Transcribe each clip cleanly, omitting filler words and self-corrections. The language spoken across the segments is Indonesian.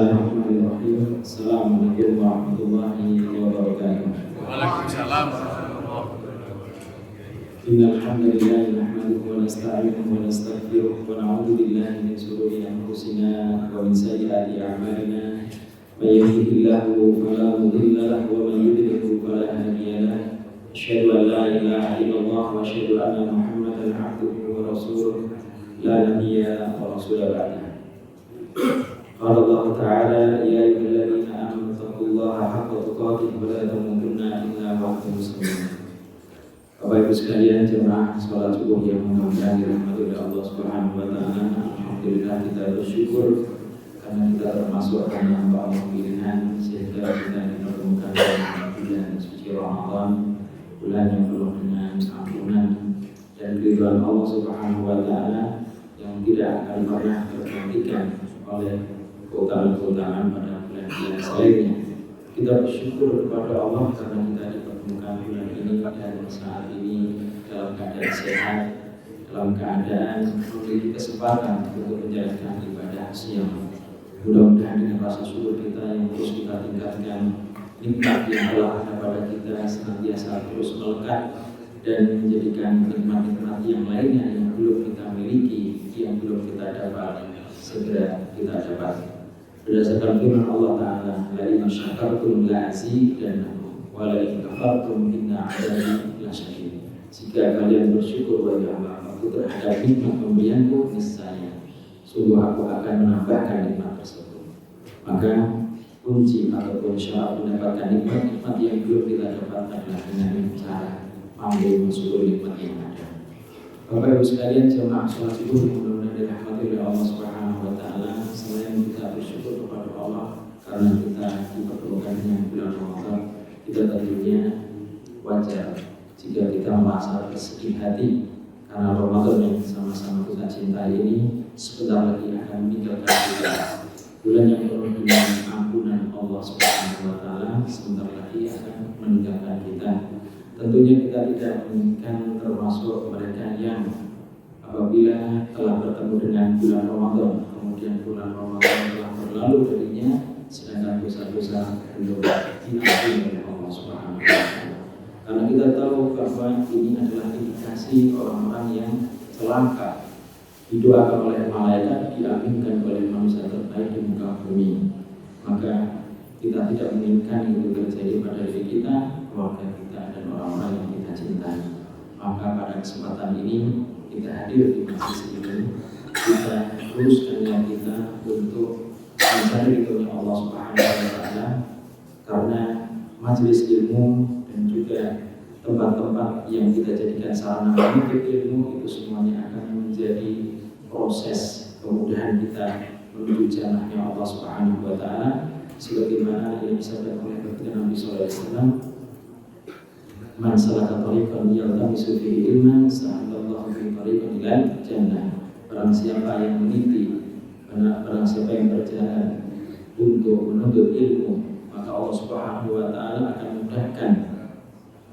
Bismillahirrahmanirrahim. Assalamualaikum warahmatullahi wabarakatuh. Waalaikumsalam. Innal hamdalillah nahmaduhu wa nasta'inuhu wa nastaghfiruh wa na'udzu billahi min shururi anfusina wa min sayyiati a'malina. May yahdihillahu fala mudilla lahu wa may yudlil fala hadiya lahu. Asyhadu an la ilaha illallah wa asyhadu anna Muhammadan 'abduhu wa rasuluh. La nabiyya wa rasula ba'dahu. Qala Allah Ta'ala ya ayyuhalladzina amanu taqullaha haqqa tuqatih wa la tamutunna illa wa antum muslimun. Bapak Ibu sekalian, jemaah salat subuh yang mudah-mudahan dirahmati oleh Allah Subhanahu wa taala. Alhamdulillah kita bersyukur karena kita termasuk hamba Allah pilihan sehingga kita dipertemukan dalam bulan suci Ramadan, bulan yang penuh dengan ampunan dan keridhaan Allah Subhanahu wa taala yang tidak akan pernah tergantikan oleh keutamaan-keutamaan pada bulan-bulan selainnya. Kita bersyukur kepada Allah karena kita dipertemukan bulan ini dan saat ini dalam keadaan sehat, dalam keadaan memiliki kesempatan untuk menjalankan ibadah siang. Mudah-mudahan dengan rasa syukur kita yang terus kita tingkatkan, nikmat yang telah ada pada kita senantiasa terus melekat dan menjadikan nikmat-nikmat yang lainnya yang belum kita miliki, yang belum kita dapat, segera kita dapat. Berdasarkan firman Allah Ta'ala, la in syakartum la azidannakum wa la in kafartum inna 'adzabi lasyadid. Jika kalian bersyukur wahai hamba-Aku terhadap nikmat pemberianku, niscaya sungguh Aku akan menambahkan nikmat tersebut. Maka kunci ataupun syarat mendapatkan nikmat-nikmat yang belum kita dapat adalah dengan cara mampu mensyukuri nikmat yang ada. Bapak Ibu sekalian, jemaah salat subuh yang mudah-mudahan dirahmati oleh Allah Subhanahu wa taala, selain kita bersyukur kepada Allah karena kita dipertemukan dengan bulan Ramadan, kita tentunya wajar jika kita merasa bersedih hati karena Ramadan yang sama-sama kita cintai ini sebentar lagi akan meninggalkan kita. Bulan yang penuh dengan ampunan Allah Subhanahu wa taala sebentar lagi akan meninggalkan kita. Tentunya kita tidak menginginkan termasuk mereka yang apabila telah bertemu dengan bulan Ramadan, kemudian bulan Ramadan telah berlalu darinya, sedangkan dosa-dosa belum diampuni oleh Allah Subhanahu wa taala. Karena kita tahu bahwa ini adalah indikasi orang-orang yang celaka, didoakan oleh malaikat, diaminkan oleh manusia terbaik di muka bumi. Maka kita tidak menginginkan itu terjadi pada diri kita, keluarga kita, dan orang-orang yang kita cintai. Maka pada kesempatan ini kita hadir di masjid ini, kita teruskan niat kita untuk mencari ridhonya Allah Subhanahu wa taala, karena majelis ilmu dan juga tempat-tempat yang kita jadikan sarana menuntut ilmu itu semuanya akan menjadi proses kemudahan kita menuju jannahnya Allah Subhanahu wa taala, sebagaimana yang disampaikan oleh baginda Nabi sallallahu alaihi wasallam, man salaka tariqan yaltamisu fihi ilman sahalallahu fi tariqin ilal jannah. Barang siapa yang meniti, barang siapa yang berjalan untuk menuntut ilmu, maka Allah Subhanahu wa taala akan mudahkan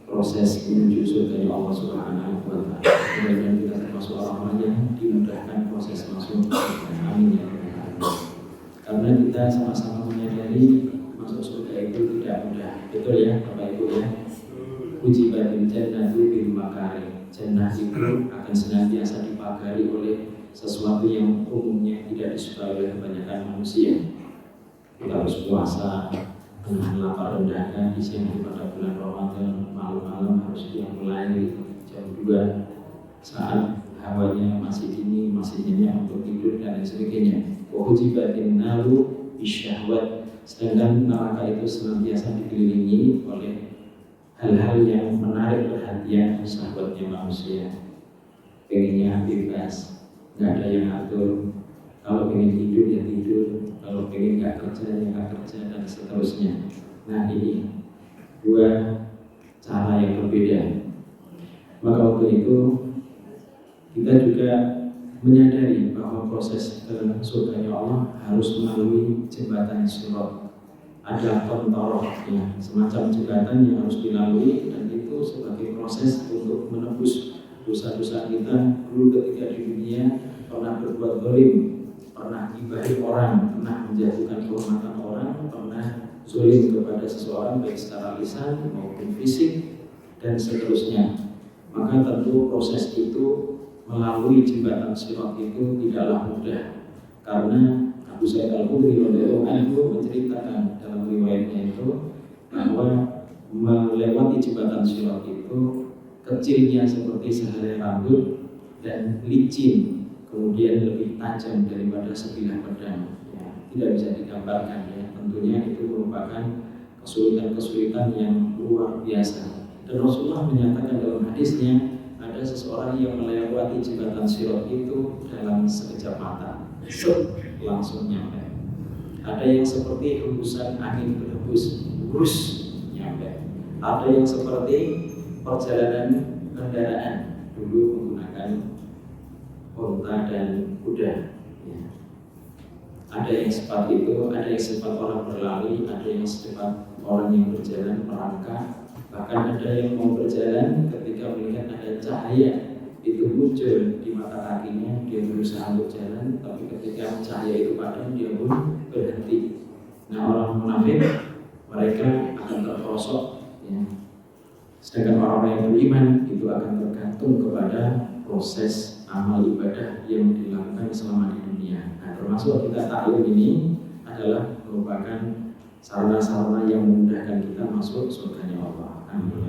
proses menuju surga Allah Subhanahu wa taala. Mudah-mudahan kita termasuk orang-orang yang dimudahkan proses masuk surga. Amin ya rabbal alamin. Karena kita sama-sama menyadari masuk surga itu tidak mudah. Betul ya Bapak Ibu ya? Ujibatil jannatu bil makari. Jannah itu akan senantiasa dipagari oleh sesuatu yang umumnya tidak disukai oleh kebanyakan manusia. Kita harus puasa, menahan lapar dan dahaga di siang pada bulan Ramadan, malam-malam harus mulai jam 2 saat hawanya masih dingin, masih nyenyak untuk tidur dan lain sebagainya. Wa ujibatin naru bisyahwat. Sedangkan neraka itu senantiasa dikelilingi oleh hal-hal yang menarik perhatian sahabatnya manusia. Pengennya bebas, nggak ada yang atur. Kalau pengen tidur ya tidur, kalau pengen nggak kerja ya nggak kerja, dan seterusnya. Nah ini dua cara yang berbeda. Maka waktu itu kita juga menyadari bahwa proses ke surganya Allah harus melalui jembatan Sirat. Ada kontoroh ya, semacam jembatan yang harus dilalui, dan itu sebagai proses untuk menebus dosa-dosa kita dulu ketika di dunia pernah berbuat zalim, pernah gibahin orang, pernah menjatuhkan kehormatan orang, pernah zalim kepada seseorang baik secara lisan maupun fisik dan seterusnya, maka tentu proses itu melalui jembatan sirat itu tidaklah mudah, karena Abu Sa'id Al-Khudri radhiyallahu anhu menceritakan dalam riwayatnya itu bahwa melewati jembatan sirat itu kecilnya seperti sehelai rambut dan licin, kemudian lebih tajam daripada sebilah pedang. Ya, tidak bisa digambarkan ya. Tentunya itu merupakan kesulitan-kesulitan yang luar biasa. Dan Rasulullah menyatakan dalam hadisnya, ada seseorang yang melewati jembatan sirat itu dalam sekejap mata, langsung nyampe. Ada yang seperti hembusan angin berhembus, lurus nyampe. Ada yang seperti perjalanan kendaraan dulu menggunakan unta dan kuda. Ya. Ada yang secepat itu, ada yang secepat orang berlari, ada yang secepat orang yang berjalan merangkak. Bahkan ada yang mau berjalan ketika melihat ada cahaya itu muncul di mata kakinya, dia berusaha untuk jalan, tapi ketika cahaya itu padam dia pun berhenti. Nah, orang munafik mereka akan terperosok, ya. Sedangkan orang yang beriman itu akan tergantung kepada proses amal ibadah yang dilakukan selama di dunia. Nah, termasuk kita tahu ini adalah merupakan sarana-sarana yang memudahkan kita masuk surganya Allah. Amin.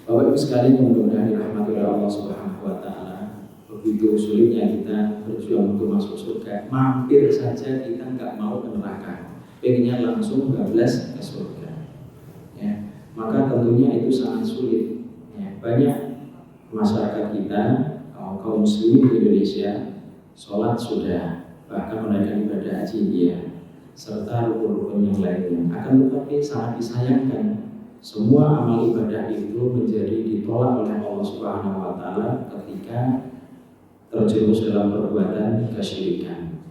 Bapak Ibu sekalian yang mudah-mudahan dirahmati oleh Allah Subhanahu wa taala, begitu sulitnya kita berjuang untuk masuk surga, mampir saja kita nggak mau ke neraka, pengennya langsung bablas ke surga. Ya, maka tentunya itu sangat sulit. Ya, banyak masyarakat kita, kaum muslimin di Indonesia, sholat sudah, bahkan menunaikan ibadah haji dia, serta rukun-rukun yang lainnya. Akan tetapi sangat disayangkan, semua amal ibadah itu menjadi ditolak oleh Allah Subhanahu wa taala ketika terjerumus dalam perbuatan kesyirikan.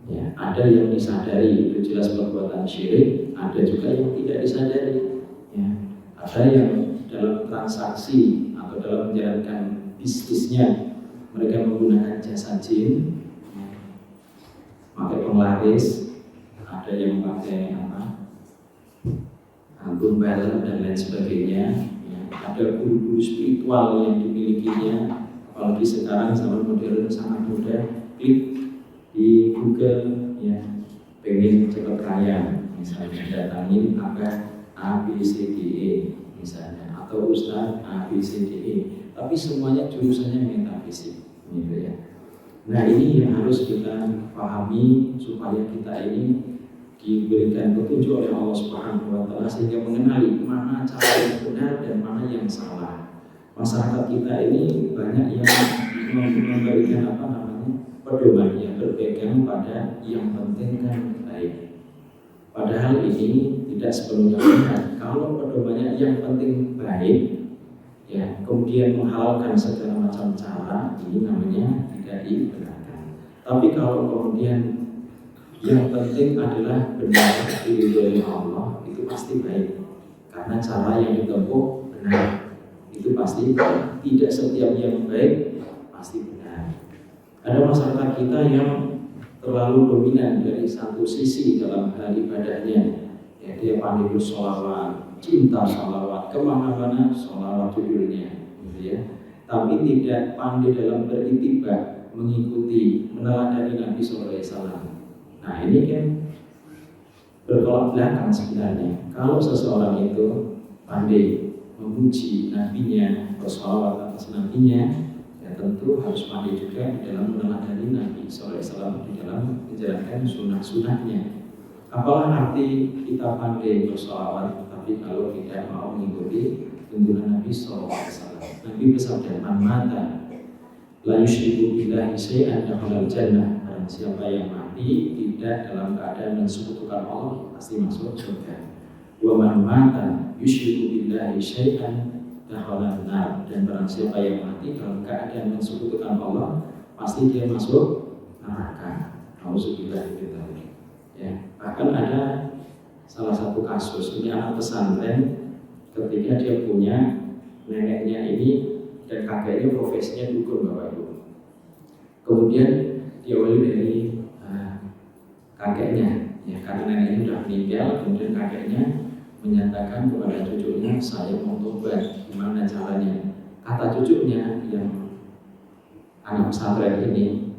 Ya, ada yang disadari itu jelas perbuatan syirik, ada juga yang tidak disadari. Ya, ada yang dalam transaksi atau dalam menjalankan bisnisnya mereka menggunakan jasa jin, pakai penglaris, ada yang pakai gombal dan lain sebagainya. Ya, ada guru-guru spiritual yang dimilikinya, apalagi sekarang zaman modern sangat mudah, klik di Google, ya, pengen cepat kaya, misalnya datangin apa ABCDE misalnya, atau Ustaz ABCDE, tapi semuanya jurusannya metafisik, gitu ya. Nah, ini yang harus kita pahami supaya kita ini diberikan petunjuk oleh Allah Subhanahu wa taala sehingga mengenali mana cara yang benar dan mana yang salah. Masyarakat kita ini banyak yang memberikan pedoman yang berpegang pada yang penting kan baik. Padahal ini tidak sepenuhnya benar. Kalau pedomannya yang penting baik, ya, kemudian menghalalkan segala macam cara, ini namanya tidak dibenarkan. Tapi kalau kemudian yang penting adalah benar diridhoi Allah, itu pasti baik, karena cara yang ditempuh benar, itu pasti baik. Tidak setiap yang baik pasti benar. Ada masyarakat kita yang terlalu dominan dari satu sisi dalam hal ibadahnya, ya, dia pandai bersolawat, cinta solawat, kemana-mana solawat judulnya, gitu ya. Tapi tidak pandai dalam beritibar, mengikuti, meneladani Nabi SAW. Nah, ini kan bertolak belakang sebenarnya. Kalau seseorang itu pandai memuji nabinya, bersolawat atas nabinya, ya tentu harus pandai juga di dalam meneladani Nabi SAW, di dalam menjalankan sunnah-sunnahnya. Apalah arti kita pandai bersolawat, tapi kalau tidak mau mengikuti tuntunan Nabi SAW. Nabi bersabda, "Man mata la yusyriku billahi syai'an dakhala al-jannah." Siapa yang mati tidak dalam keadaan mensekutukan Allah pasti masuk surga. Wa man mata yusyriku billahi syai'an dakhala an-nar. Dan barang siapa yang mati dalam keadaan mensekutukan Allah pasti dia masuk neraka. Nauzubillah min dzalik. Ya, bahkan ada salah satu kasus, ini anak pesantren ketika dia punya neneknya ini dan kakeknya profesinya dukun, Bapak Ibu. Kemudian diawali dari kakeknya, ya, karena neneknya sudah meninggal, kemudian kakeknya menyatakan kepada cucunya, saya mau tobat, gimana caranya? Kata cucunya yang anak pesantren ini,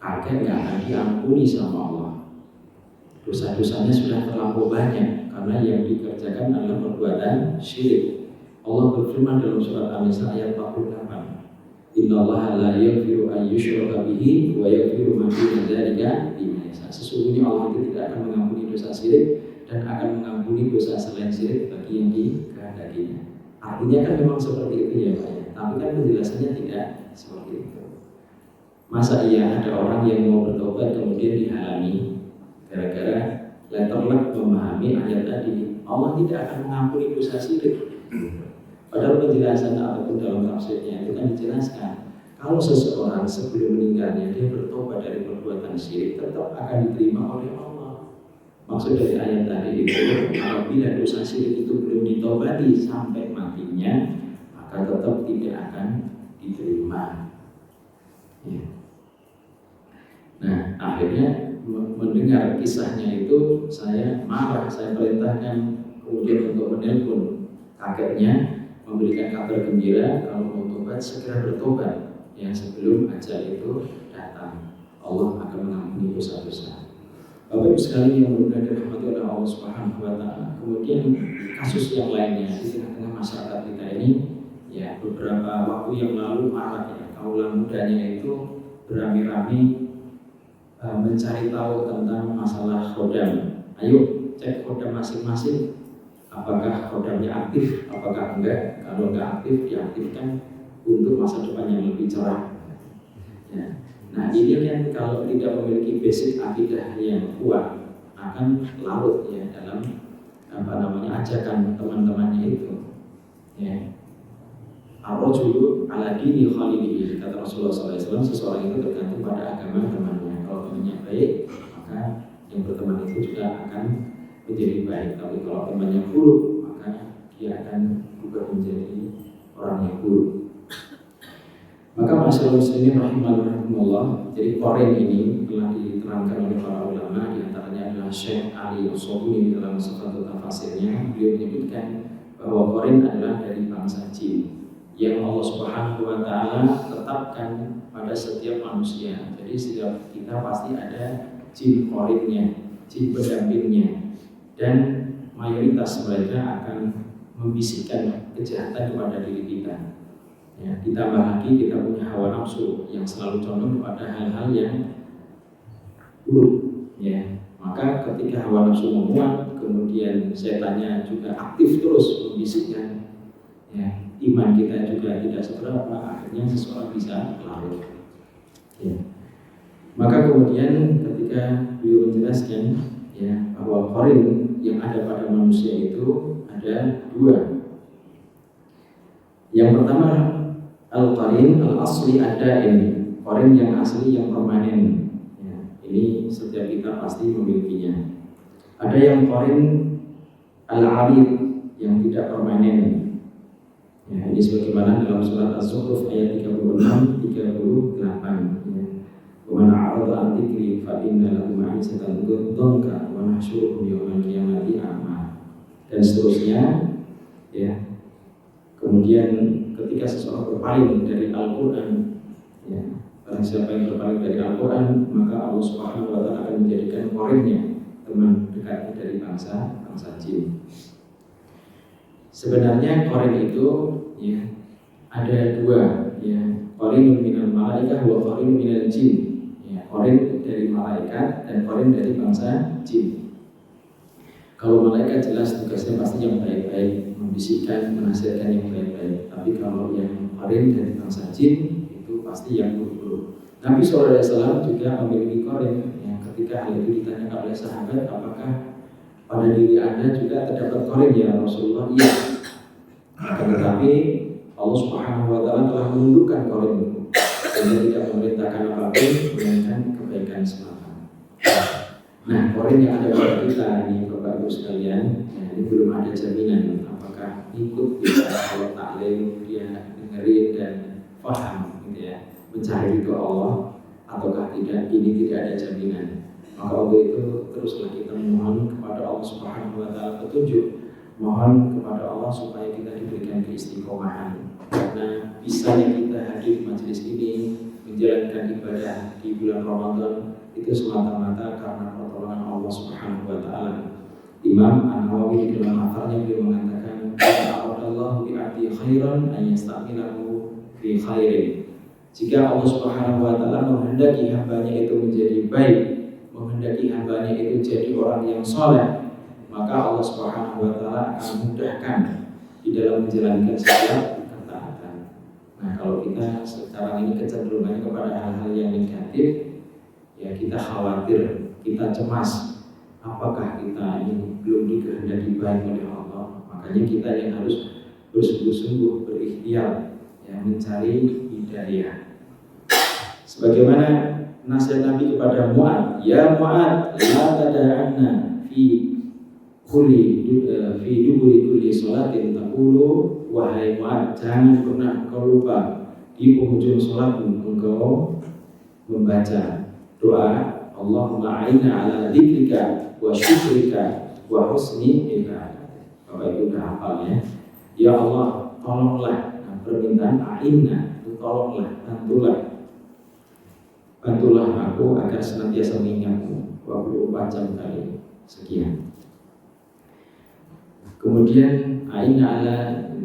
kakek nggak akan diampuni sama Allah. Dosa-dosanya sudah terlalu banyak karena yang dikerjakan adalah perbuatan syirik. Allah berfirman dalam surat An-Nisa ayat 48, Innallaha la yaghfiru an yushraka bihi wa yaghfiru ma duna dzalika liman yasha. Sesungguhnya Allah itu tidak akan mengampuni dosa syirik dan akan mengampuni dosa selain syirik bagi yang dikehendakinya. Artinya kan memang seperti itu ya Pak ya. Tapi kan penjelasannya tidak seperti itu. Masa iya ada orang yang mau bertobat kemudian dihalangi gara-gara letterlock memahami ayat tadi, Allah tidak akan mengampuni dosa syirik. Padahal penjelasan ataupun dalam tafsirnya itu kan dijelaskan, kalau seseorang sebelum meninggalnya dia bertobat dari perbuatan syirik, tetap akan diterima oleh Allah. Maksud dari ayat tadi itu, apabila dosa syirik itu belum ditobati sampai matinya, maka tetap tidak akan diterima. Ya. Nah, akhirnya mendengar kisahnya itu saya marah, saya perintahkan kemudian untuk menelpon kakeknya, memberikan kabar gembira kalau mau tobat segera bertobat ya sebelum ajal itu datang. Allah akan mengampuni dosa-dosa. Bapak Ibu sekalian yang mudah dirahmati oleh Allah Subhanahu wa taala. Kemudian kasus yang lainnya di tengah-tengah masyarakat kita ini ya beberapa waktu yang lalu marak ya kaula mudanya itu beramai-ramai mencari tahu tentang masalah khodam. Ayo cek khodam masing-masing, apakah khodamnya aktif, apakah enggak. Kalau enggak aktif, diaktifkan untuk masa depan yang lebih cerah. Ya. Nah ini kan kalau tidak memiliki basic akidah yang kuat akan larut ya dalam ajakan teman-temannya itu. Ya. Ar-rajulu ala dini khalilihi, kata Rasulullah SAW, seseorang itu tergantung pada agama temannya. Kalau temannya baik, maka yang berteman itu juga akan menjadi baik. Tapi kalau temannya buruk, maka dia akan juga menjadi orang yang buruk. Maka masyarakat muslimin rahimahullah, jadi Qarin ini telah diterangkan oleh para ulama, diantaranya adalah Syekh Ali As-Sobuni dalam satu tafsirnya. Beliau menyebutkan bahwa Qarin adalah dari bangsa jin yang Allah Subhanahu wa taala tetapkan pada setiap manusia. Jadi setiap kita pasti ada jin qarinnya, jin pendampingnya, dan mayoritas mereka akan membisikkan kejahatan kepada diri kita. Ya, ditambah lagi kita punya hawa nafsu yang selalu condong kepada hal-hal yang buruk. Ya, maka ketika hawa nafsu menguat, kemudian setannya juga aktif terus membisikkan. Ya, iman kita juga tidak seberapa, akhirnya seseorang bisa larut. Ya. Maka kemudian ketika beliau menjelaskan ya bahwa qarin yang ada pada manusia itu ada dua. Yang pertama al-qarin al-asli ad-daim, qarin yang asli yang permanen. Ya, ini setiap kita pasti memilikinya. Ada yang qarin al-arid yang tidak permanen. Ya, ini sebagaimana dalam surat Az-Zukhruf ayat 36-38 ya. Wa man a'rada an dzikri fa inna lahu ma'isatan dhanka wa nahsyuruhu yawmal qiyamati a'ma, dan seterusnya ya. Kemudian ketika seseorang berpaling dari Al-Qur'an ya, barang siapa yang berpaling dari Al-Qur'an, maka Allah Subhanahu wa taala akan menjadikan qarinnya teman dekatnya dari bangsa jin. Sebenarnya qarin itu ya ada dua ya, qarin minal malaikah wa qarin minal jin. Ya, qarin dari malaikat dan qarin dari bangsa jin. Kalau malaikat jelas tugasnya pasti yang baik-baik, membisikkan, menasihatkan yang baik-baik. Tapi kalau yang qarin dari bangsa jin itu pasti yang buruk-buruk. Nabi SAW juga memiliki qarin. Ya, ketika hal itu ditanyakan oleh sahabat, apakah pada diri Anda juga terdapat qarin ya Rasulullah? Iya. Tetapi Allah Subhanahu wa taala telah menundukkan qarin itu. Dia tidak memerintahkan apapun melainkan kebaikan semata. Nah, qarin yang ada pada kita ini Bapak Ibu sekalian, ya, ini belum ada jaminan apakah ikut kita kalau taklim dia dengerin dan paham gitu ya, mencari ridho Allah, ataukah tidak, ini tidak ada jaminan. Maka untuk itu teruslah kita mohon kepada Allah Subhanahu wa taala petunjuk, mohon kepada Allah supaya kita diberikan keistiqomahan. Karena bisanya kita hadir di majelis ini menjalankan ibadah di bulan Ramadan itu semata-mata karena pertolongan Allah Subhanahu wa taala. Imam An-Nawawi di dalam hafalnya beliau mengatakan, "Allahu bi'abdi khairan an yastamilahu fi khairin." Jika Allah Subhanahu wa taala menghendaki hambanya itu menjadi baik, menghendaki hambanya itu jadi orang yang soleh, maka Allah Subhanahu wa taala akan mudahkan di dalam menjalankan setiap ketaatan. Nah, kalau kita sekarang ini kecenderungannya kepada hal-hal yang negatif, ya kita khawatir, kita cemas, apakah kita ini belum dikehendaki baik oleh Allah. Makanya kita yang harus bersungguh-sungguh berikhtiar, ya, mencari hidayah. Sebagaimana nasihat Nabi kepada Mu'ad, "Ya Mu'ad, la tada'anna fi duburi kulli sholatin taqulu." Wahai Mu'ad, jangan pernah engkau lupa di penghujung sholatmu engkau membaca doa, "Allahumma a'inna ala dzikrika wa syukrika wa husni ibadah." Bapak Ibu sudah hafal ya. Ya Allah, tolonglah. Nah, permintaan a'inna, tolonglah, bantulah aku agar senantiasa mengingatmu 24 jam kali sekian. Kemudian a'inna ala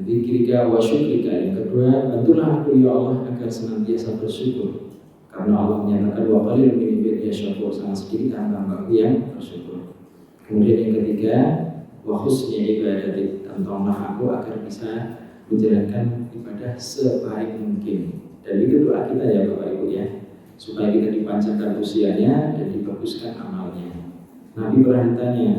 dzikrika wa syukrika, yang kedua, bantulah aku ya Allah agar senantiasa bersyukur. Karena Allah menyatakan, "Wa qalilun min ibadiy syakur," sangat sedikit hamba-Hamba yang bersyukur. Kemudian yang ketiga, wa husni ibadati, tolonglah aku agar bisa menjalankan ibadah sebaik mungkin. Dan itu doa kita ya Bapak Ibu ya, supaya kita dipanjangkan usianya dan dibaguskan amalnya. Nabi pernah ditanya,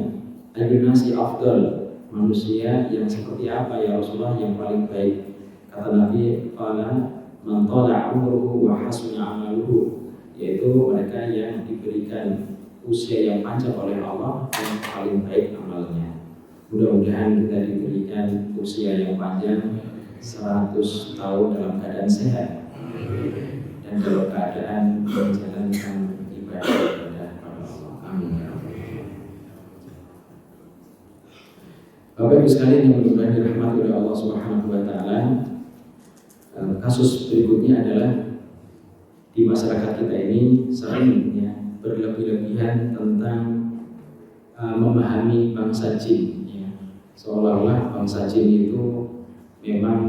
"Ayyun nasi afdal?" Manusia yang seperti apa ya Rasulullah yang paling baik? Kata Nabi, "Qala man tala umruhu wa hasuna amaluhu," yaitu mereka yang diberikan usia yang panjang oleh Allah dan paling baik amalnya. Mudah-mudahan kita diberikan usia yang panjang 100 tahun dalam keadaan sehat dan dalam keadaan menjalankan ibadah kepada Allah. Amin. Bapak Ibu sekalian yang mudah-mudahan dirahmati oleh Allah Subhanahu wa taala, kasus berikutnya adalah di masyarakat kita ini sering ya berlebih-lebihan tentang memahami bangsa jin ya. Seolah-olah bangsa jin itu memang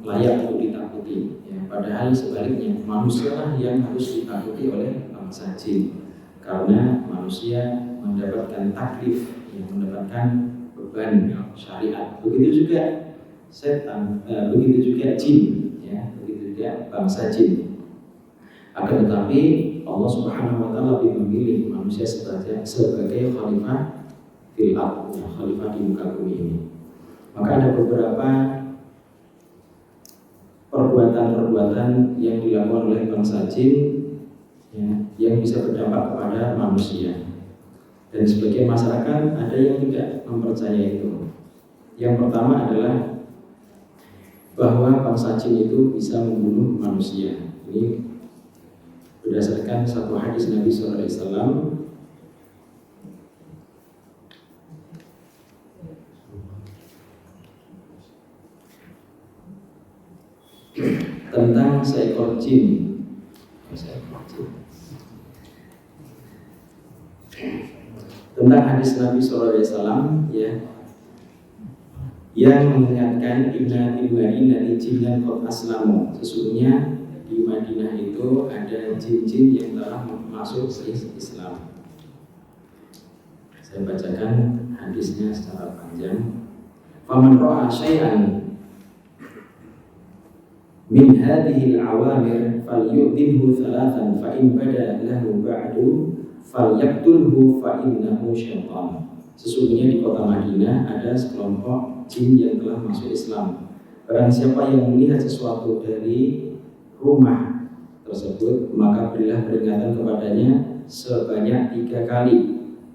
layak untuk ditakuti ya. Padahal sebaliknya manusialah yang harus ditakuti oleh bangsa jin, karena manusia mendapatkan taklif ya, mendapatkan beban syariat. Begitu juga setan, begitu juga jin ya, begitu juga bangsa jin. Akan tetapi Allah Subhanahu wa taala lebih memilih manusia sebagai khalifah fil ardh, khalifah di muka bumi ini. Maka ada beberapa perbuatan-perbuatan yang dilakukan oleh bangsa jin ya, yang bisa berdampak kepada manusia. Dan sebagian masyarakat ada yang tidak mempercayai itu. Yang pertama adalah bahwa bangsa jin itu bisa membunuh manusia. Ini berdasarkan satu hadis Nabi SAW tentang seekor jin. Tentang hadis Nabi SAW ya, yang mengingatkan inna fil madinati jinnan qad aslamu, sesungguhnya di Madinah itu ada jin-jin yang telah masuk ke Islam. Saya bacakan hadisnya secara panjang. Faman ra'a syai'an min hadhihi al-awamir falyu'dinhu thalathan fa in bada lahu ba'du falyaqtulhu fa innahu syaitan. Sesungguhnya di kota Madinah ada sekelompok jin yang telah masuk Islam. Barang siapa yang melihat sesuatu dari rumah tersebut, maka berilah peringatan kepadanya sebanyak 3 kali.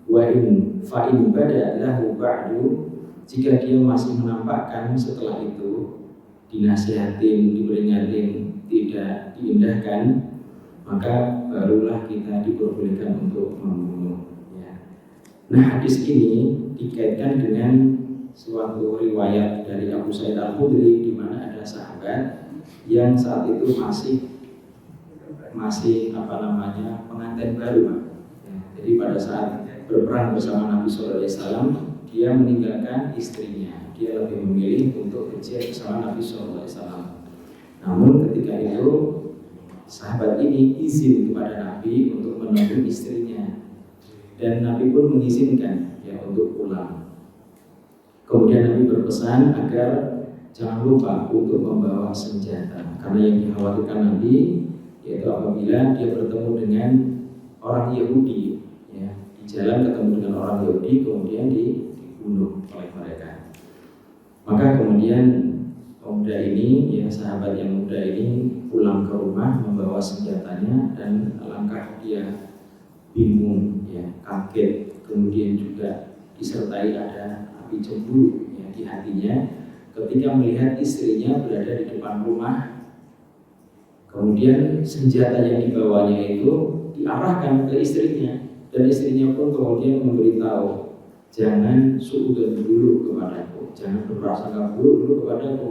Wa in fa in bada lahu ba'du, jika dia masih menampakkan setelah itu dinasihatin, diperingatin, tidak diindahkan, maka barulah kita diperbolehkan untuk membunuh. Ya. Nah, hadis ini dikaitkan dengan suatu riwayat dari Abu Sa'id Al-Khudri, di mana ada sahabat yang saat itu masih pengantin baru, Pak. Ya, jadi pada saat berperang bersama Nabi SAW, dia meninggalkan istrinya. Dia lebih memilih untuk berjihad bersama Nabi SAW. Namun ketika itu sahabat ini izin kepada Nabi untuk menemui istrinya, dan Nabi pun mengizinkan ya untuk pulang. Kemudian Nabi berpesan agar jangan lupa untuk membawa senjata, karena yang dikhawatirkan Nabi yaitu apabila dia bertemu dengan orang Yahudi, ya, di jalan ketemu dengan orang Yahudi kemudian dibunuh oleh mereka. Maka kemudian pemuda ini, ya sahabat yang muda ini pulang ke rumah membawa senjatanya, dan alangkah dia bingung, ya, kaget, kemudian juga disertai ada api cemburu ya di hatinya ketika melihat istrinya berada di depan rumah. Kemudian senjata yang dibawanya itu diarahkan ke istrinya, dan istrinya pun kemudian memberitahu, jangan suudzon dulu kepadaku, jangan berprasangka buruk dulu kepadaku.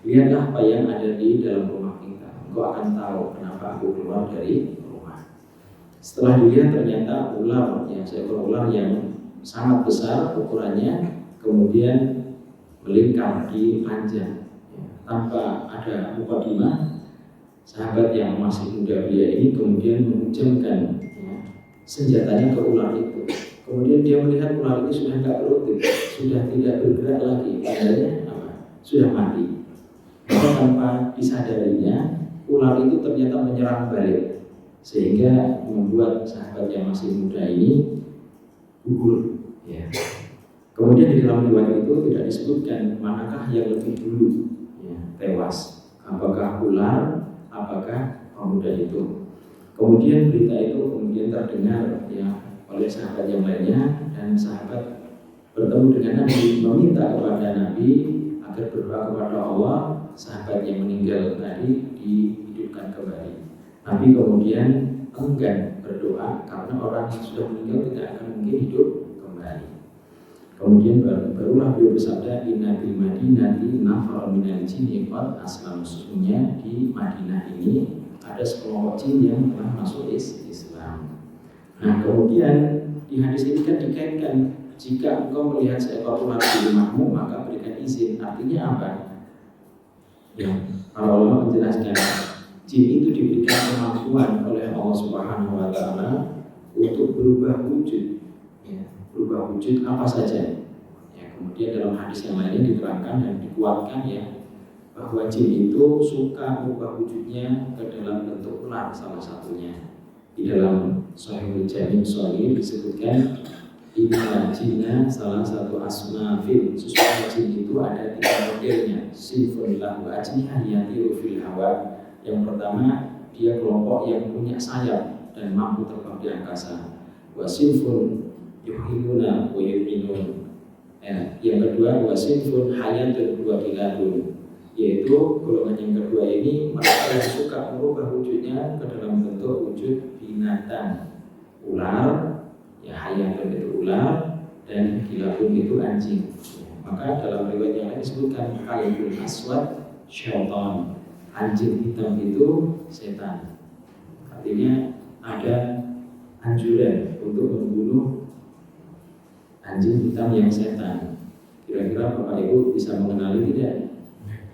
Lihatlah apa yang ada di dalam rumah kita, engkau akan tahu kenapa aku keluar dari rumah. Setelah dilihat ternyata ular, ya, seekor ular yang sangat besar ukurannya, kemudian melingkar di ranjang, ya, tanpa ada mukadimah. Sahabat yang masih muda belia ini kemudian menghujamkan, ya, senjatanya ke ular itu. Kemudian dia melihat ular itu sudah tidak produktif, sudah tidak bergerak lagi, padahal sudah mati. Maka tanpa disadarinya, ular itu ternyata menyerang balik, sehingga membuat sahabat yang masih muda ini gugur. Ya. Kemudian di dalam riwayat itu tidak disebutkan manakah yang lebih dulu, ya, tewas, apakah ular, apakah pemuda itu. Kemudian berita itu kemudian terdengar, ya, oleh sahabat yang lainnya, dan sahabat bertemu dengan Nabi, meminta kepada Nabi agar berdoa kepada Allah sahabat yang meninggal tadi dihidupkan kembali. Nabi kemudian enggan berdoa karena orang yang sudah meninggal tidak akan mungkin hidup kembali. Kemudian barulah beliau bersabda, inna bil madinati nafar minal jinni qad aslam. Sesungguhnya di Madinah ini ada sekelompok jin yang telah masuk Islam. Nah, kemudian di hadis ini kan dikaitkan, jika engkau melihat seekor ular di rumahmu maka berikan izin. Artinya apa? Ya, para ulama menjelaskan, jin itu diberikan kemampuan oleh Allah Subhanahu wa taala untuk berubah wujud. Ya, berubah wujud apa saja. Ya, kemudian dalam hadis yang lainnya diterangkan dan dikuatkan, ya, bahwa jin itu suka berubah wujudnya ke dalam bentuk ular salah satunya. Di dalam Sahihul Jami' Shahih disebutkan, inna jinna salah satu asma fil, sesungguhnya jin itu ada 3 modelnya. Sinfun lahu ajnihah yatiru fil hawa. Yang pertama, dia kelompok yang punya sayap dan mampu terbang di angkasa. Wa sinfun yuhiluna wa yu'minun. Yang kedua, wa sinfun hayatun wa kilatun, yaitu golongan yang kedua ini mereka yang suka merubah wujudnya ke dalam bentuk wujud binatang, ular, ya, hayatun itu ular, dan kilabun itu anjing. Ya, maka dalam riwayat yang lain disebutkan kalbul aswad syaitan, anjing hitam itu setan. Artinya ada anjuran untuk membunuh anjing hitam yang setan. Kira-kira Bapak Ibu bisa mengenali tidak?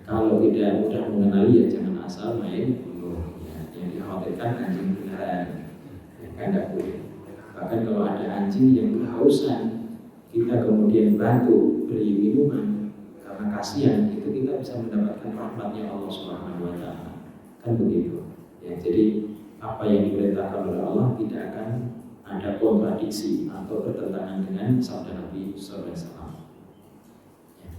Kalau tidak mudah mengenali, ya jangan asal main bunuh. Ya, yang dikhawatirkan anjing beneran, ya, kan tidak boleh. Bahkan kalau ada anjing yang kehausan, kita kemudian bantu beri minuman karena kasihan, itu kita bisa mendapatkan rahmatnya Allah Subhanahu wa taala. Kan begitu. Ya, jadi apa yang diperintahkan oleh Allah tidak akan ada kontradiksi atau bertentangan dengan sabda Nabi sallallahu alaihi wasallam. Ya.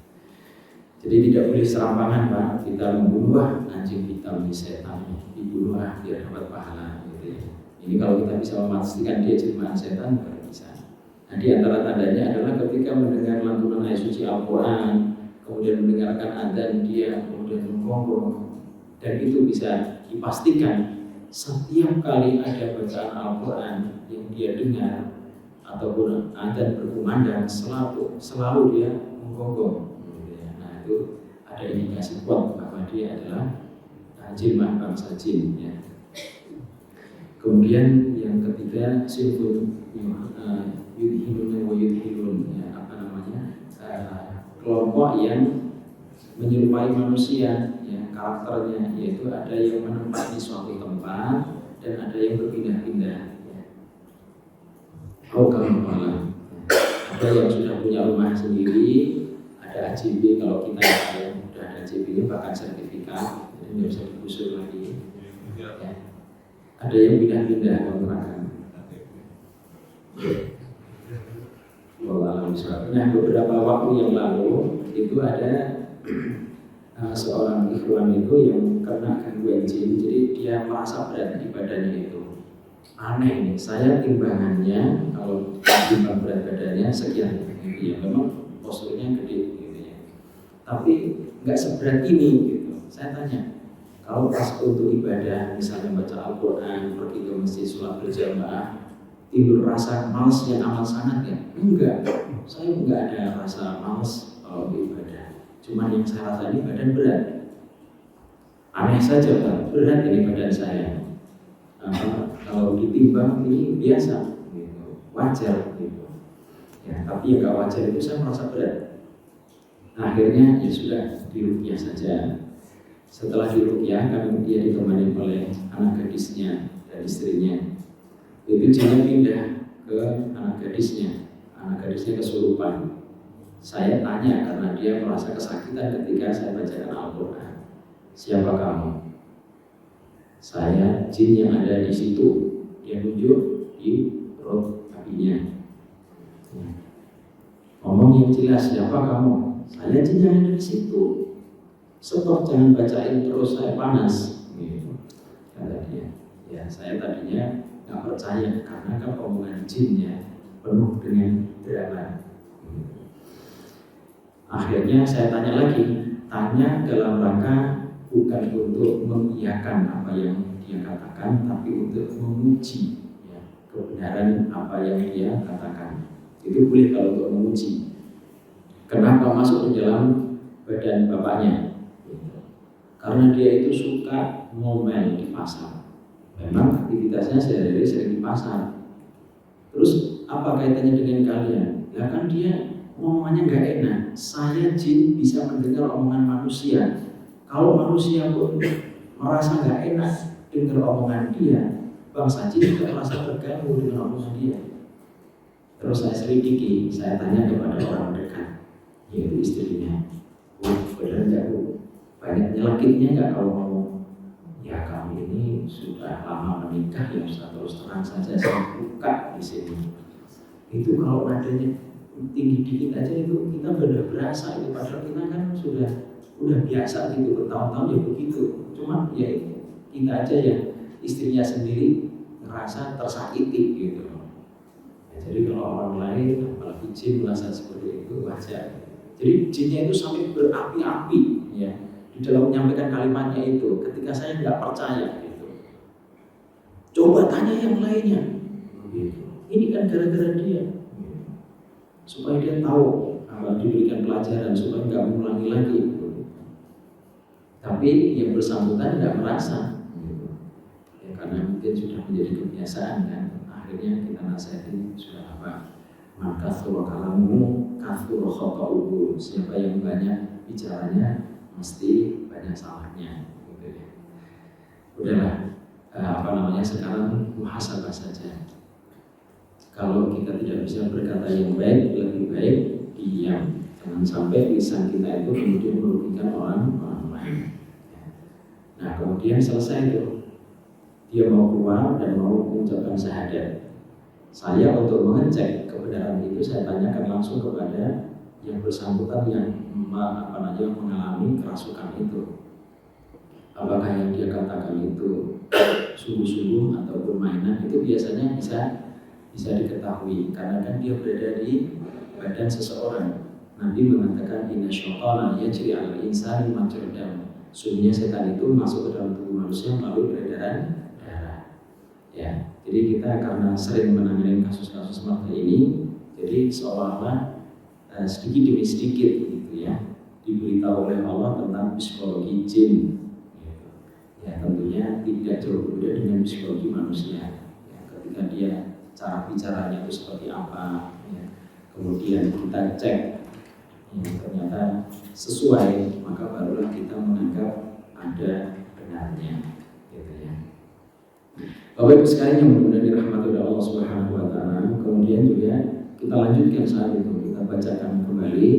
Jadi tidak boleh serampangan, Pak. Kita membunuh anjing hitam, setan, dibunuh biar dapat pahala, gitu ya. Ini kalau kita bisa memastikan dia jelmaan setan, baru bisa. Nah, di antara tandanya adalah ketika mendengar lantunan ayat suci Al-Quran, kemudian mendengarkan adzan dia kemudian menggonggong, dan itu bisa dipastikan setiap kali ada bacaan Al-Quran yang dia dengar ataupun adzan berkumandang, selalu dia menggonggong. Nah itu ada indikasi kuat bahwa dia adalah jin bangsa jin. Ya. Kemudian yang ketiga sinful yudhilun wa yudhilun, ya, kelompok yang menyerupai manusia, ya, karakternya, yaitu ada yang menempati suatu tempat dan ada yang berpindah-pindah, ya. Ada yang sudah punya rumah sendiri, ada AJB, kalau kita yang sudah ada AJB bahkan sertifikat, jadi nggak bisa digusur lagi, ya. Ada yang pindah-pindah kontrakan. Nah, beberapa waktu yang lalu itu ada seorang ikhwan itu yang kena gangguan jin, jadi dia merasa berat di badannya itu. Aneh nih, saya timbangannya kalau timbang berat badannya sekian, gitu ya, memang posturnya gede, gitu ya. Tapi nggak seberat ini, gitu. Saya tanya, kalau pas untuk ibadah, misalnya baca Al-Quran, pergi ke masjid sholat berjamaah, timbul rasa malas yang amat sangat ya? Enggak, saya enggak ada rasa malas kalau beribadah. Cuma yang saya rasa ini badan berat. Aneh saja Pak, berat ini badan saya. Kalau ditimbang ini biasa, gitu, wajar, gitu. Ya, tapi yang enggak wajar itu saya merasa berat. Nah, akhirnya ya sudah diruqyah saja. Setelah diruqyah, kami dia ditemani oleh anak gadisnya dan istrinya. Itu jinnya pindah ke anak gadisnya kesurupan. Saya tanya karena dia merasa kesakitan ketika saya bacakan Al-Quran. Siapa kamu? Saya jin yang ada di situ. Dia tunjuk di perut apinya. Ngomong yang jelas, siapa kamu? Saya jin yang ada di situ. Stop, jangan bacain terus, saya panas. Gitu, kata dia. Ya, saya tadinya nggak percaya karena kan omongan jinnya penuh dengan drama. Akhirnya saya tanya lagi, tanya dalam rangka bukan untuk mengiyakan apa yang dia katakan, tapi untuk menguji, ya, kebenaran apa yang dia katakan. Itu boleh kalau untuk menguji. Kenapa masuk di dalam badan bapaknya? Karena dia itu suka ngomel di pasar. Memang aktivitasnya sehari-hari sering di pasar. Terus apa kaitannya dengan kalian? Ya kan dia omongannya nggak enak. Saya jin bisa mendengar omongan manusia. Kalau manusia pun merasa nggak enak dengar omongan dia, bangsa jin juga merasa terganggu dengan omongan dia. Terus saya selidiki, saya tanya kepada orang dekat, yaitu istrinya. Benar nggak Bu? Banyak nyelekitnya nggak kalau ngomong? Ya kami ini sudah lama menikah, ya sudah terus terang saja saya buka di sini. Itu kalau nadanya tinggi dikit aja itu kita benar berasa itu, padahal kita kan udah biasa gitu bertahun-tahun ya begitu. Cuma ya kita aja yang istrinya sendiri ngerasa tersakiti gitu. Ya, jadi kalau orang lain apalagi jin merasa seperti itu wajar. Jadi jinnya itu sampai berapi-api ya di dalam menyampaikan kalimatnya itu. Ketika saya nggak percaya gitu, coba tanya yang lainnya. Gitu. Ini kan gara-gara dia. Supaya dia tahu apa diberikan pelajaran supaya nggak mengulangi lagi. Tapi yang bersangkutan nggak merasa, ya, karena mungkin sudah menjadi kebiasaan kan. Akhirnya kita nasihatin sudah apa? Maka surah kalamu, kafur khota'uhu. Siapa yang banyak bicaranya mesti banyak salahnya. Gitu ya. Udahlah, sekarang muhasabah saja. Kalau kita tidak bisa berkata yang baik, lebih baik diam. Jangan sampai lisan kita itu kemudian merugikan orang lain. Nah kemudian selesai itu, dia mau keluar dan mau mengucapkan syahadat. Saya untuk mengecek kebenaran itu, saya tanyakan langsung kepada yang bersangkutan yang mengalami kerasukan itu. Apakah yang dia katakan itu sungguh-sungguh ataupun mainan? Itu biasanya bisa diketahui karena kan dia berada di badan seseorang. Nabi mengatakan inna syaitana yajri 'alal insani majra dam. Sungguhnya setan itu masuk ke dalam tubuh manusia melalui peredaran darah. Ya, jadi kita karena sering menangani kasus-kasus seperti ini, jadi seolah-olah sedikit demi sedikit gitu ya diberitahu oleh Allah tentang psikologi jin. Ya tentunya tidak jauh berbeda dengan psikologi manusia. Ya, ketika dia cara bicaranya itu seperti apa, ya, kemudian kita cek, ya, ternyata sesuai, maka barulah kita menganggap ada benarnya. Gitu ya. Bapak Ibu sekalian yang mudah-mudahan dirahmati oleh Allah Subhanahu Wa Taala. Kemudian juga kita lanjutkan saat itu, kita bacakan kembali.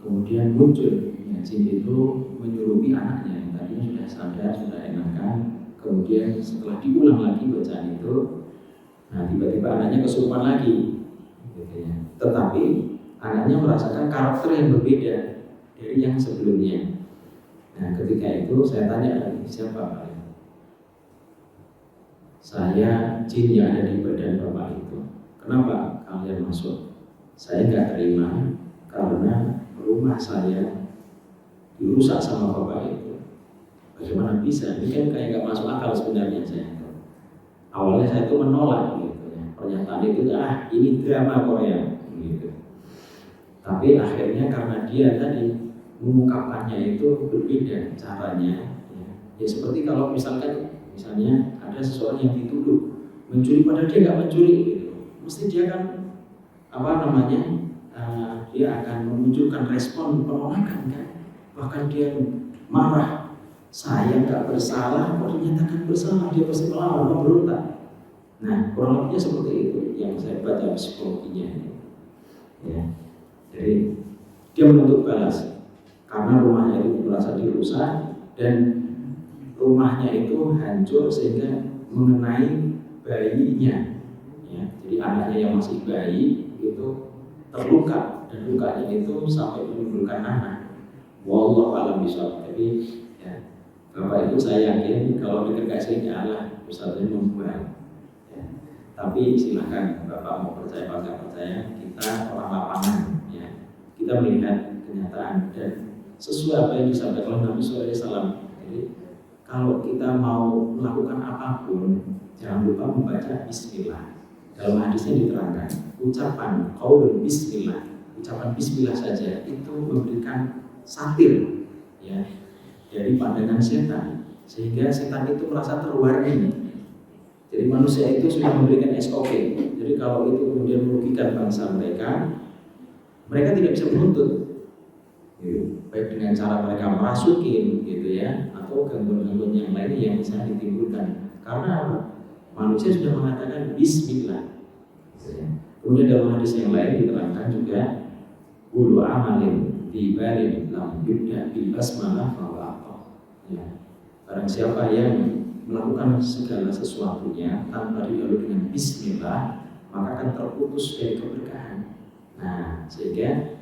Kemudian muncul ya, jin itu menyurupi anaknya yang tadinya sudah sadar, sudah enakan. Kemudian setelah diulang lagi bacaan itu, nah tiba-tiba anaknya kesurupan lagi. Gitu ya. Tetapi anaknya merasakan karakter yang berbeda dari yang sebelumnya. Nah ketika itu saya tanya lagi, siapa Pak? Saya jin yang ada di badan Bapak itu. Kenapa kalian masuk? Saya nggak terima karena rumah saya dirusak sama Bapak itu. Bagaimana bisa? Ini kan kayak nggak masuk akal sebenarnya saya. Awalnya saya itu menolak gitu ya. Pernyataan itu ini drama Korea gitu. Tapi akhirnya karena dia tadi mengungkapkannya itu berbeda caranya. Ya seperti kalau misalnya ada seseorang yang dituduh mencuri padahal dia nggak mencuri gitu. Mesti dia kan dia akan memunculkan respon penolakan kan. Bahkan dia marah, saya nggak bersalah, kok dinyatakan bersalah, dia pasti melawan, memberontak. Nah kurang lebihnya seperti itu yang saya baca psikologinya. Ya. Jadi dia menuntut balas karena rumahnya itu merasa dirusak dan rumahnya itu hancur sehingga mengenai bayinya. Ya, jadi anaknya yang masih bayi itu terluka dan lukanya itu sampai menimbulkan anak. Wallahu a'lam bishawab. Tapi ya, Bapak itu saya yakin kalau dikasih Allah Ustaznya membuat. Ya. Tapi silakan Bapak mau percaya atau nggak percaya, kita orang lapangan. Ya. Kita melihat kenyataan dan sesuai apa yang disampaikan oleh Nabi SAW. Jadi kalau kita mau melakukan apapun, jangan lupa membaca Bismillah. Dalam hadisnya diterangkan, ucapan qaulul Bismillah, ucapan Bismillah saja itu memberikan satir, ya, dari pandangan setan, sehingga setan itu merasa terwarning. Jadi manusia itu sudah memberikan SOP. Jadi kalau itu kemudian merugikan bangsa mereka tidak bisa menuntut. Baik dengan cara mereka merasukin gitu ya, atau gangguan-gangguan yang lainnya yang bisa ditimbulkan. Karena manusia sudah mengatakan Bismillah. Kemudian dalam hadis yang lain diterangkan juga ulu amalin tibarin lam yubda bil basmalah fahuwa. Ya. Barang siapa yang melakukan segala sesuatunya tanpa dilalui dengan Bismillah, maka akan terputus dari keberkahan. Nah, sehingga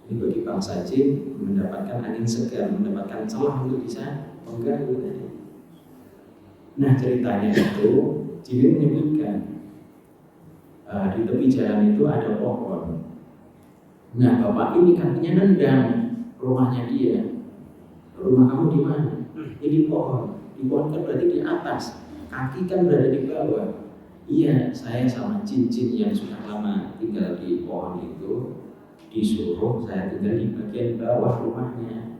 ini bagi bangsa jin mendapatkan angin segar, mendapatkan celah untuk bisa mengganggu tadi. Nah ceritanya itu jin menyebutkan di tepi jalan itu ada pohon. Nah bapak ini kakinya nendang rumahnya dia. Rumah kamu di mana? Ini pohon. Di pohon kan berarti di atas. Kaki kan berada di bawah. Iya, saya sama jin-jin yang sudah lama tinggal di pohon itu disuruh saya tinggal di bagian bawah rumahnya.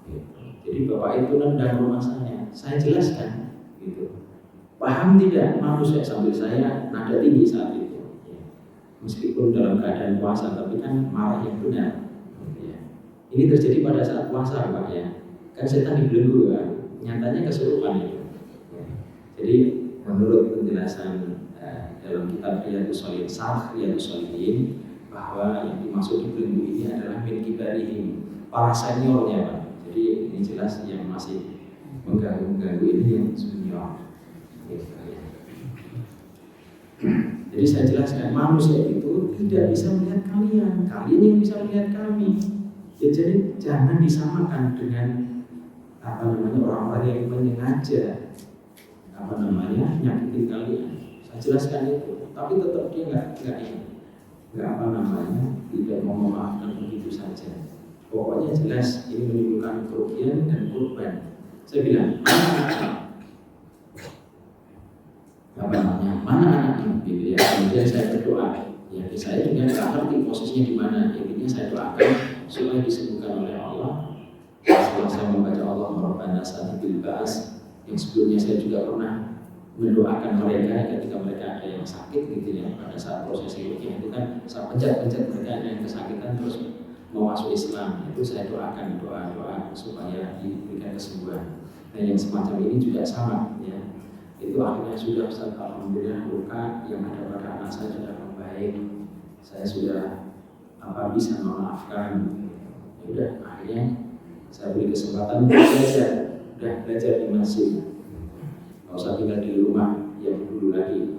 Gitu. Jadi bapak itu nendang rumah saya jelaskan, gitu. Paham tidak manusia sambil saya nada tinggi saat itu, ya. Meskipun dalam keadaan puasa, tapi kan marah yang benar. Ya. Ini terjadi pada saat puasa, Pak ya. Kan setan dibelenggu kan, nyatanya kesurupan itu. Ya. Jadi menurut penjelasan dalam kitab Riyadhus Shalihin, bahwa yang dimaksud dibelenggu ini adalah min kibarihim, para seniornya Pak. Jadi ini jelas yang masih mengganggu ini yang junior. Jadi saya jelaskan manusia itu tidak bisa melihat kalian yang bisa melihat kami. Ya, jadi jangan disamakan dengan orang-orang yang menyengaja nyakitin kalian. Saya jelaskan itu, tapi tetap dia nggak tidak mau memaafkan begitu saja. Pokoknya jelas ini menimbulkan kerugian dan korban. Saya bilang mana anaknya gitu ya. Kemudian saya berdoa, ya saya juga nggak ngerti posisinya di mana. Intinya saya doakan supaya disembuhkan oleh Allah. Setelah saya membaca Allah Rabbana Bil Ba'as, yang sebelumnya saya juga pernah mendoakan mereka ketika mereka ada yang sakit gitu ya, pada saat proses ruqyah itu kan saya pencet mereka ada yang kesakitan terus mau masuk Islam, itu saya doakan doa supaya diberikan kesembuhan. Nah yang semacam ini juga sama ya, itu akhirnya sudah Ustaz, alhamdulillah luka yang ada pada anak saya sudah membaik, saya sudah bisa memaafkan. Ya udah, akhirnya saya beri kesempatan belajar di masjid, nggak usah tinggal di rumah yang dulu lagi.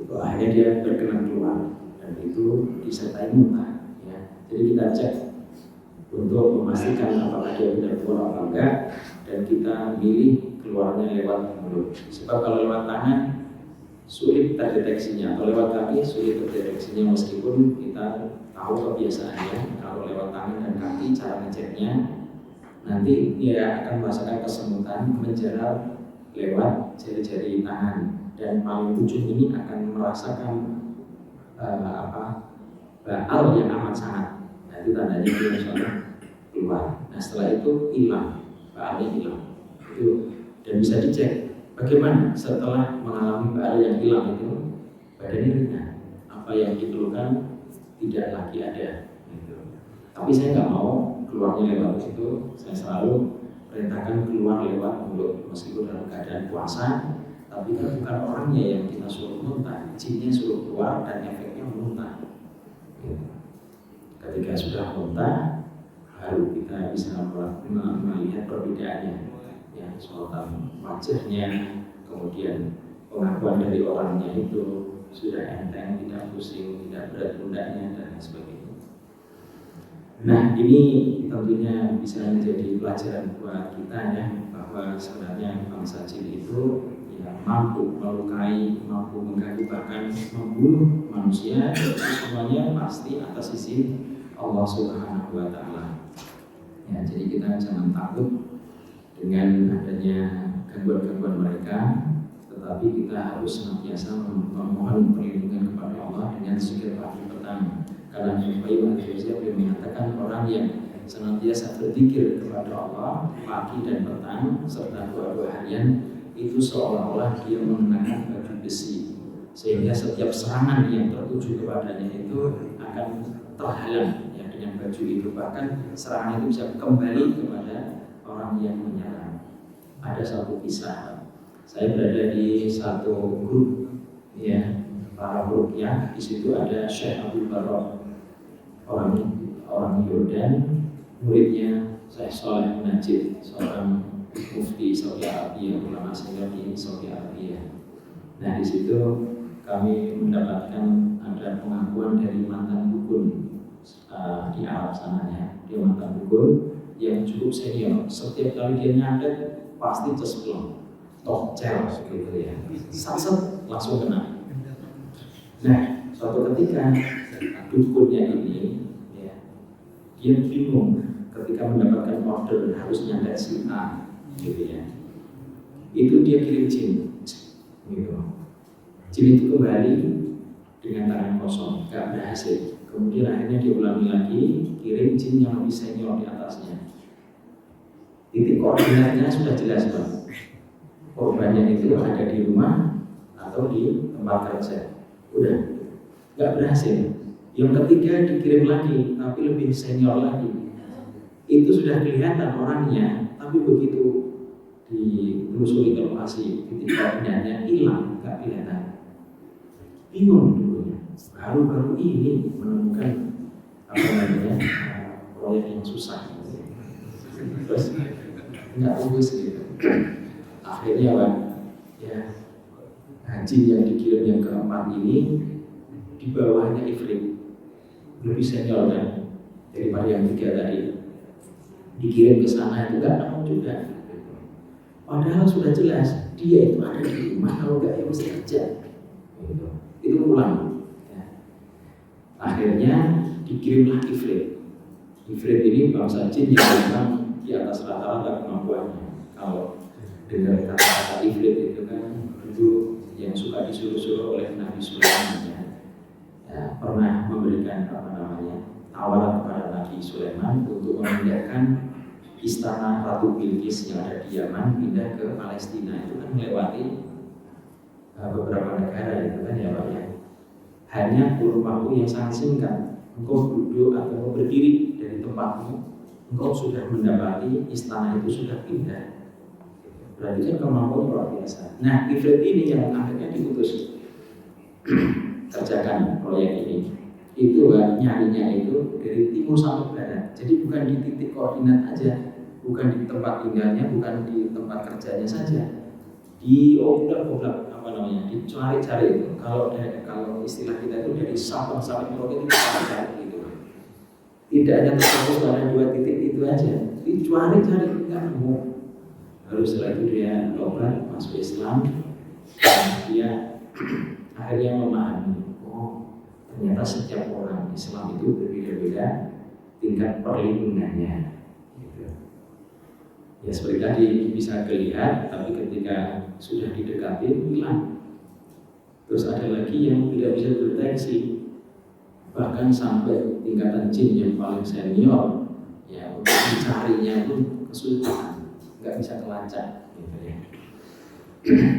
Itu akhirnya dia berkenan keluar dan itu disertai muntah ya. Jadi kita cek untuk memastikan apakah dia benar keluar atau enggak, dan kita pilih keluarnya lewat mulut. Sebab kalau lewat tangan sulit terdeteksinya, atau lewat kaki sulit terdeteksinya, meskipun kita tahu kebiasaannya kalau lewat tangan dan kaki cara ngeceknya nanti dia akan merasakan kesemutan menjerat lewat jari-jari tangan, dan paling ujung ini akan merasakan baal yang amat sangat. Nah itu tandanya dia misalnya keluar. Nah setelah itu hilang, baalnya hilang itu, dan bisa dicek bagaimana setelah mengalami baal yang hilang itu badannya ringan, apa yang diperlukan tidak lagi ada gitu. Tapi saya nggak mau keluarnya lewat itu, saya selalu perintahkan keluar lewat mulut meskipun dalam keadaan puasa. Tapi kan bukan orangnya yang kita suruh muntah, jinnya suruh keluar dan efeknya muntah gitu. Ketika sudah muntah baru kita bisa melihat perbedaannya ya, sorotan wajahnya, kemudian pengakuan dari orangnya itu sudah enteng, tidak pusing, tidak berat pundaknya dan sebagainya. Nah ini tentunya bisa menjadi pelajaran buat kita ya, bahwa sebenarnya bangsa jin itu ya mampu melukai, mampu mengganggu, bahkan membunuh manusia. Semuanya pasti atas izin Allah Subhanahu wa Ta'ala. Ya, jadi kita jangan takut dengan adanya gangguan-gangguan mereka, tetapi kita harus senantiasa memohon perlindungan kepada Allah dengan zikir pagi petang. Karena Ibnu Qayyim al-Jauziyah mengatakan orang yang senantiasa berzikir kepada Allah pagi dan petang serta doa-doa harian itu seolah-olah dia mengenakan baju besi, sehingga setiap serangan yang tertuju kepadanya itu akan terhalang ya dengan baju itu. Bahkan serangan itu bisa kembali kepada orang yang menyerang. Ada satu kisah, saya berada di satu grup ya para ruqyah, di situ ada Syekh Abdul Barok, orang Yordan, muridnya Syekh Saleh Najib, seorang mufti Saudi Arabia, ulama senior di Saudi Arabia. Nah di situ kami mendapatkan ada pengakuan dari mantan dukun di Arab sananya. Dia mantan dukun yang cukup senior. Setiap kali dia nyantet pasti cesplong, tokcel gitu ya, sat langsung kena. Nah suatu ketika dukunnya ini ya, dia bingung ketika mendapatkan order harus nyantet si A gitu ya. Itu dia kirim jin gitu. Jin itu kembali dengan tangan kosong, gak berhasil. Kemudian akhirnya diulangi lagi, kirim jin yang lebih senior di atasnya. Titik koordinatnya sudah jelas Bang. Korbannya itu ada di rumah atau di tempat kerja. Udah, gak berhasil. Yang ketiga dikirim lagi, tapi lebih senior lagi. Itu sudah kelihatan orangnya, tapi begitu ditelusuri ke lokasi, titik koordinatnya hilang, gak kelihatan. Bingung dulunya. Baru-baru ini menemukan proyek yang susah. Terus nggak fokus gitu. Akhirnya Pak, ya haji yang dikirim yang keempat ini di bawahnya ifrit, lebih senior kan daripada yang tiga tadi. Dikirim ke sana itu nggak nemu juga. Padahal sudah jelas dia itu ada di rumah, kalau nggak ya mesti kerja. Itu ulang. Ya. Akhirnya dikirimlah ifrit. Ifrit ini bangsa jin yang memang di atas rata-rata kemampuannya. Kalau dengar kata-kata ifrit itu kan dulu juga disuruh-suruh oleh Nabi Sulaiman pernah memberikan tawaran kepada Nabi Sulaiman untuk memindahkan istana Ratu Bilqis yang ada di Yaman pindah ke Palestina. Itu kan melewati beberapa negara itu kan ya Pak ya. Hanya kurun waktu yang sangat singkat, engkau duduk atau berdiri dari tempatmu, engkau sudah mendapati istana itu sudah pindah. Berarti kan kemampuan luar biasa. Nah, Ifrit ini yang akhirnya diutus kerjakan proyek ini. Itu nyarinya itu dari timur sampai barat. Jadi bukan di titik koordinat aja, bukan di tempat tinggalnya, bukan di tempat kerjanya saja. Di obrak-obrak dicari-cari itu. Kalau istilah kita itu dari Sabang sampai Merauke itu cari gitu. Tidak hanya terfokus pada 2 titik itu aja. Dicari-cari nggak nemu. Lalu setelah itu dia tobat, masuk Islam, dan dia akhirnya memahami, ternyata setiap orang Islam itu berbeda-beda tingkat perlindungannya. Gitu. Ya seperti tadi bisa dilihat, tapi ketika sudah didekati hilang. Terus ada lagi yang tidak bisa terdeteksi, bahkan sampai tingkatan jin yang paling senior, ya untuk mencarinya pun kesulitan. Nggak bisa kelacak gitu ya.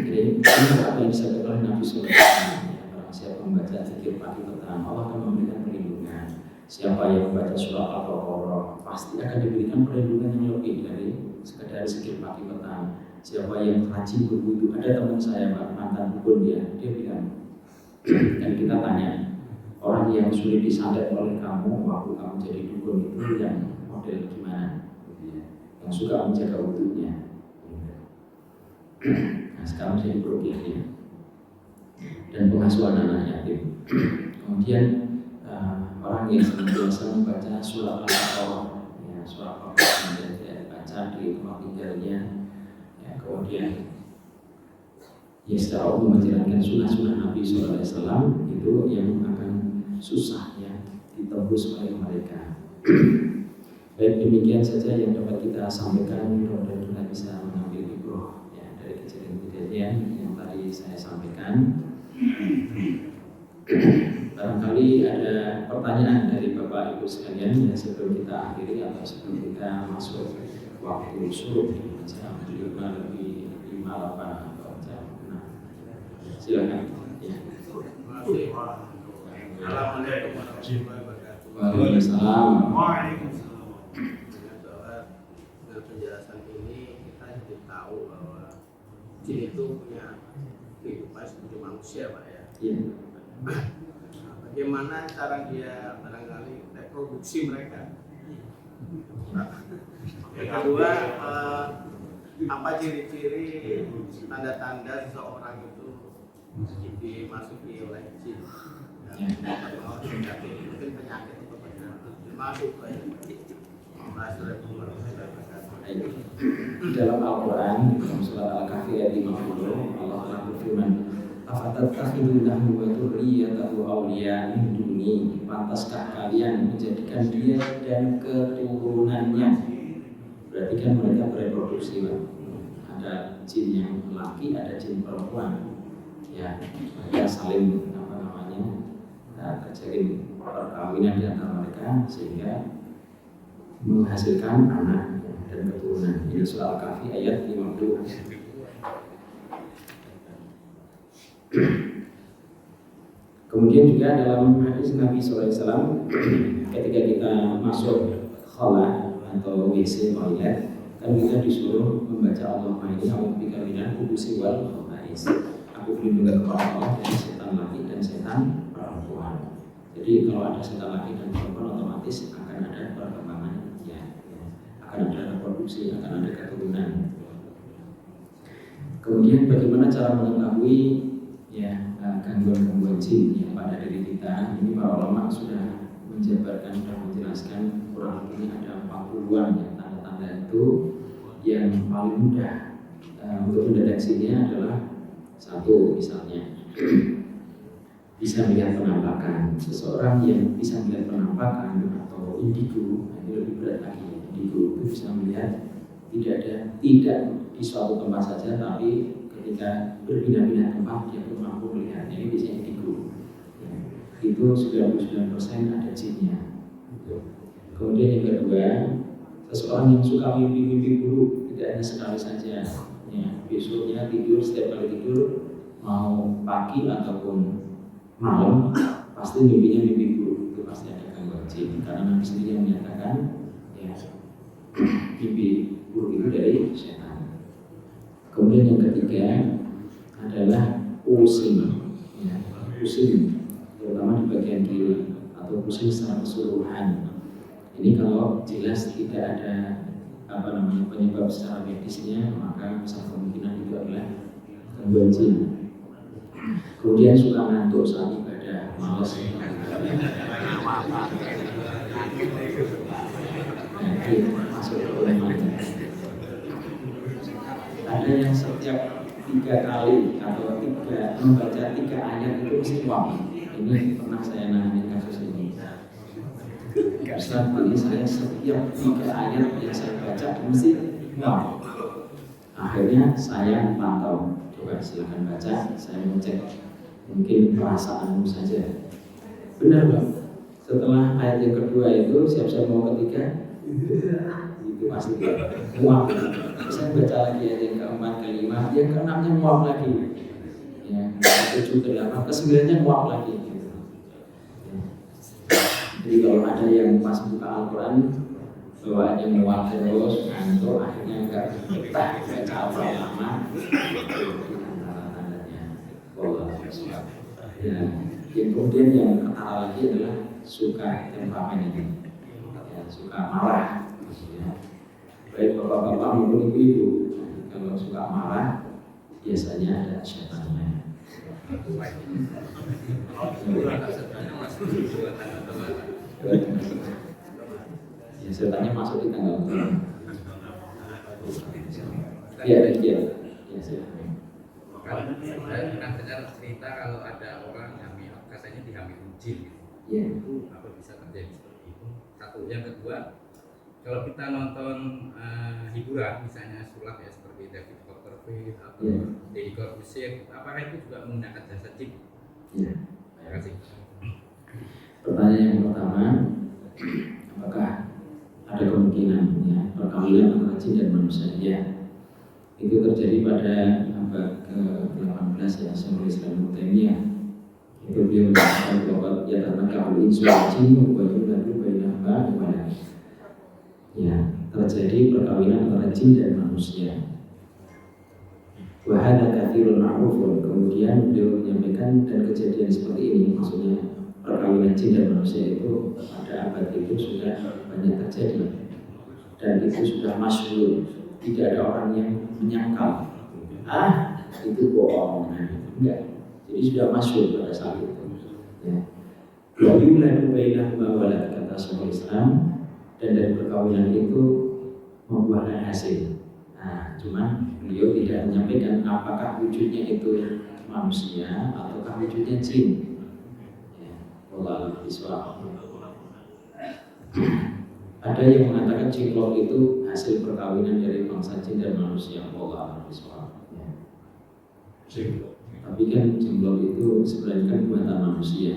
Jadi ini apa yang disampaikan oleh Nabi Sulaiman ya, barang siapa membaca zikir pagi petang Allah akan memberikan perlindungan. Siapa yang membaca surah Al-Baqarah pasti akan diberikan perlindungan yang lebih dari sekedar zikir pagi petang. Siapa yang rajin berwudu, ada teman saya Pak, mantan dukun dia bilang, dan kita tanya, orang yang sulit disantet oleh kamu waktu kamu jadi dukun itu yang model gimana? Yang suka menjaga wudunya. Nah sekarang jadi rukyahnya dan pengasuhan anak yatim. Kemudian orang yang senantiasa membaca surah Al-Baqarah, ya, surah Al-Baqarah yang dia baca di tempat tinggalnya, ya, kemudian ya secara umum menjalankan sunnah-sunnah Nabi SAW itu yang akan susah ya ditembus oleh mereka. Baik, demikian saja yang dapat kita sampaikan. Mudah-mudahan kita bisa mengambil ibrah ya, dari kejadian-kejadian yang tadi saya sampaikan. Barangkali ada pertanyaan dari Bapak Ibu sekalian ya, sebelum kita akhiri atau sebelum kita masuk waktu suruh jam 5 lebih 58 atau jam 6. Silakan. Ya. Assalamualaikum warahmatullahi wabarakatuh. Waalaikumsalam. Dengan penjelasan ini kita jadi tahu bahwa jin itu punya kehidupan seperti manusia, Pak ya. Iya. Bagaimana cara dia barangkali reproduksi mereka? Yang kedua, apa ciri-ciri tanda-tanda seseorang itu dimasuki oleh jin? Mungkin penyakit atau masuk Pak ya. Dalam Al-Quran, dalam surat Al-Kahfi ayat 50, Allah telah berfirman, "Afatattakhidunahu wa dzurriyyatahu awliya min duni?" Pantaskah kalian menjadikan dia dan keturunannya? Berarti kan mereka bereproduksi, Pak. Ada jin yang laki, ada jin perempuan. Ya, mereka saling terjadi perkawinan di antara mereka sehingga menghasilkan anak dan keturunan. Ini surah Al-Kahfi ayat 50. Kemudian juga dalam hadis Nabi SAW, ketika kita masuk khala atau WC toilet, kan kita disuruh membaca Allahumma inni a'udzubika minal khubuthi wal khaba'is. Aku berlindung kepada Allah dari setan laki dan setan perempuan. Jadi kalau ada setan laki dan perempuan otomatis akan ada perkembangan, ya, akan ada reproduksi, akan ada keturunan. Kemudian bagaimana cara mengetahui ya gangguan-gangguan jin yang pada diri kita? Ini para ulama sudah menjabarkan dan menjelaskan kurang lebih ada 40-an ya tanda-tanda itu. Yang paling mudah untuk mendeteksinya adalah satu, misalnya bisa melihat penampakan. Seseorang yang bisa melihat penampakan atau indigo, ini lebih berat lagi. Indigo itu bisa melihat tidak di suatu tempat saja, tapi ketika berpindah-pindah tempat dia pun mampu melihatnya. Ini biasanya indigo. Ya, itu 99% ada jinnya. Kemudian yang kedua, seseorang yang suka mimpi-mimpi buruk, tidak hanya sekali saja. Ya, besoknya tidur, setiap kali tidur mau pagi ataupun malam pasti mimpinya mimpi buruk, itu pasti ada gangguan jin. Karena Nabi sendiri yang menyatakan, ya, mimpi buruk itu dari setan. Kemudian yang ketiga adalah pusing, ya, pusing, terutama di bagian kiri atau pusing secara keseluruhan. Ini kalau jelas tidak ada penyebab secara medisnya, maka besar kemungkinan itu adalah gangguan jin. Kemudian suka ngantuk saat ibadah, malas. Masuk ke ulama. Ada yang setiap 3 kali atau membaca 3 ayat itu mesti muak. Ini pernah saya nangani kasus ini. Ustaz, ini saya setiap 3 ayat yang saya baca mesti muak. Akhirnya saya pantau, coba silakan baca, saya mau cek mungkin perasaanmu saja. Benar Bang, setelah ayat yang kedua itu siap-siap mau ketiga itu pasti muak. Saya baca lagi ayat yang keempat, kelima, yang keenamnya muak lagi, ya, 7, ke-8, ke-9 muak lagi. Jadi kalau ada yang pas buka Al-Quran bawaannya muak terus, ngantuk, akhirnya enggak betah baca Al-Quran lama, tanda-tandanya ya. Yang kemudian yang ketara lagi adalah suka temperamen ini, ya, suka marah. Ya. Baik bapak-bapak maupun ibu-ibu, kalau suka marah biasanya ada setannya. Ya, setannya masuk di tanggal 4. Ya, silakan. Saya pernah dengar cerita kalau ada orang hamil, katanya dihamilin jin. Ya. Itu apa bisa terjadi seperti itu? Satu, yang kedua, kalau kita nonton hiburan, misalnya sulap ya seperti David Copperfield atau Deddy Corbuzier, apakah itu juga menggunakan jasa jin? Ya. Terima kasih. Pertanyaan yang pertama, apakah ada kemungkinan ya perkawinan antara jin dan manusia? Ya, itu terjadi pada abad ke-18 ya, Syekhul Islam Ibnu Taimiyah. Itu beliau mengatakan bahwa ya tanakahul insu wal jin wa yuladu bainahuma. Ya, terjadi perkawinan antara jin dan manusia. Wa hadza katsirun ma'rufun. Kemudian beliau menyampaikan dan kejadian seperti ini, maksudnya perkawinan jin dan manusia itu pada abad itu sudah banyak terjadi dan itu sudah masyhur. Tidak ada orang yang menyangkal itu bohong, enggak. Jadi sudah masyhur pada saat itu. Ya. Lalu bainahuma walad, kata Syekhul Islam, dan dari perkawinan itu membuahkan hasil. Nah, cuman beliau tidak menyampaikan apakah wujudnya itu manusia ataukah wujudnya jin. Ya, wallahu a'lam. Ada yang mengatakan cinglok itu hasil perkawinan dari bangsa jin dan manusia. Wallahu a'lam. Tapi kan cinglok itu sebenarnya kan buatan manusia.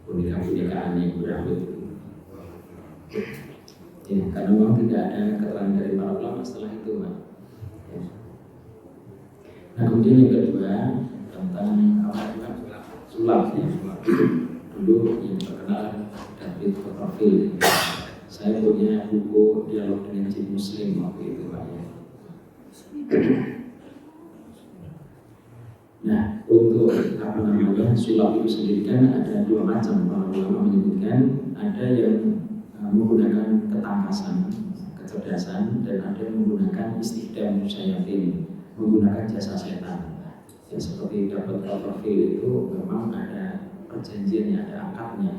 Boneka-bonekaan yang berambut. Ya, karena memang tidak ada keterangan dari para ulama setelah itu, Pak. Ya. Nah, kemudian yang kedua tentang sulap ya. Dulu yang terkenal David Copperfield. Saya punya buku dialog dengan jin muslim waktu itu, Pak, ya. Nah, untuk sulap itu sendiri kan ada 2 macam. Para ulama menyebutkan ada yang menggunakan ketangkasan, kecerdasan, dan ada yang menggunakan istighdam syayatin, menggunakan jasa setan. Ya, seperti David Copperfield itu memang ada perjanjiannya, ada akadnya.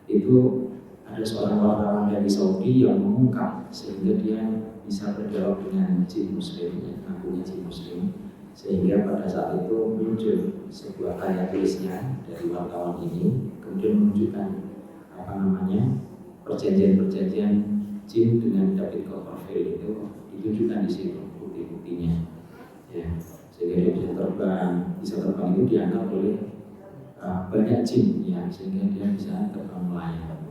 Itu ada seorang wartawan dari Saudi yang mengungkap sehingga dia bisa berdialog dengan jin muslim, ngakunya jin muslim, sehingga pada saat itu muncul sebuah karya tulisnya dari wartawan ini, kemudian menunjukkan perjanjian-perjanjian jin dengan David Copperfield itu ditunjukkan di situ bukti-buktinya. Ya. sehingga dia bisa terbang itu dianggap oleh banyak jin ya, sehingga dia bisa terbang melayang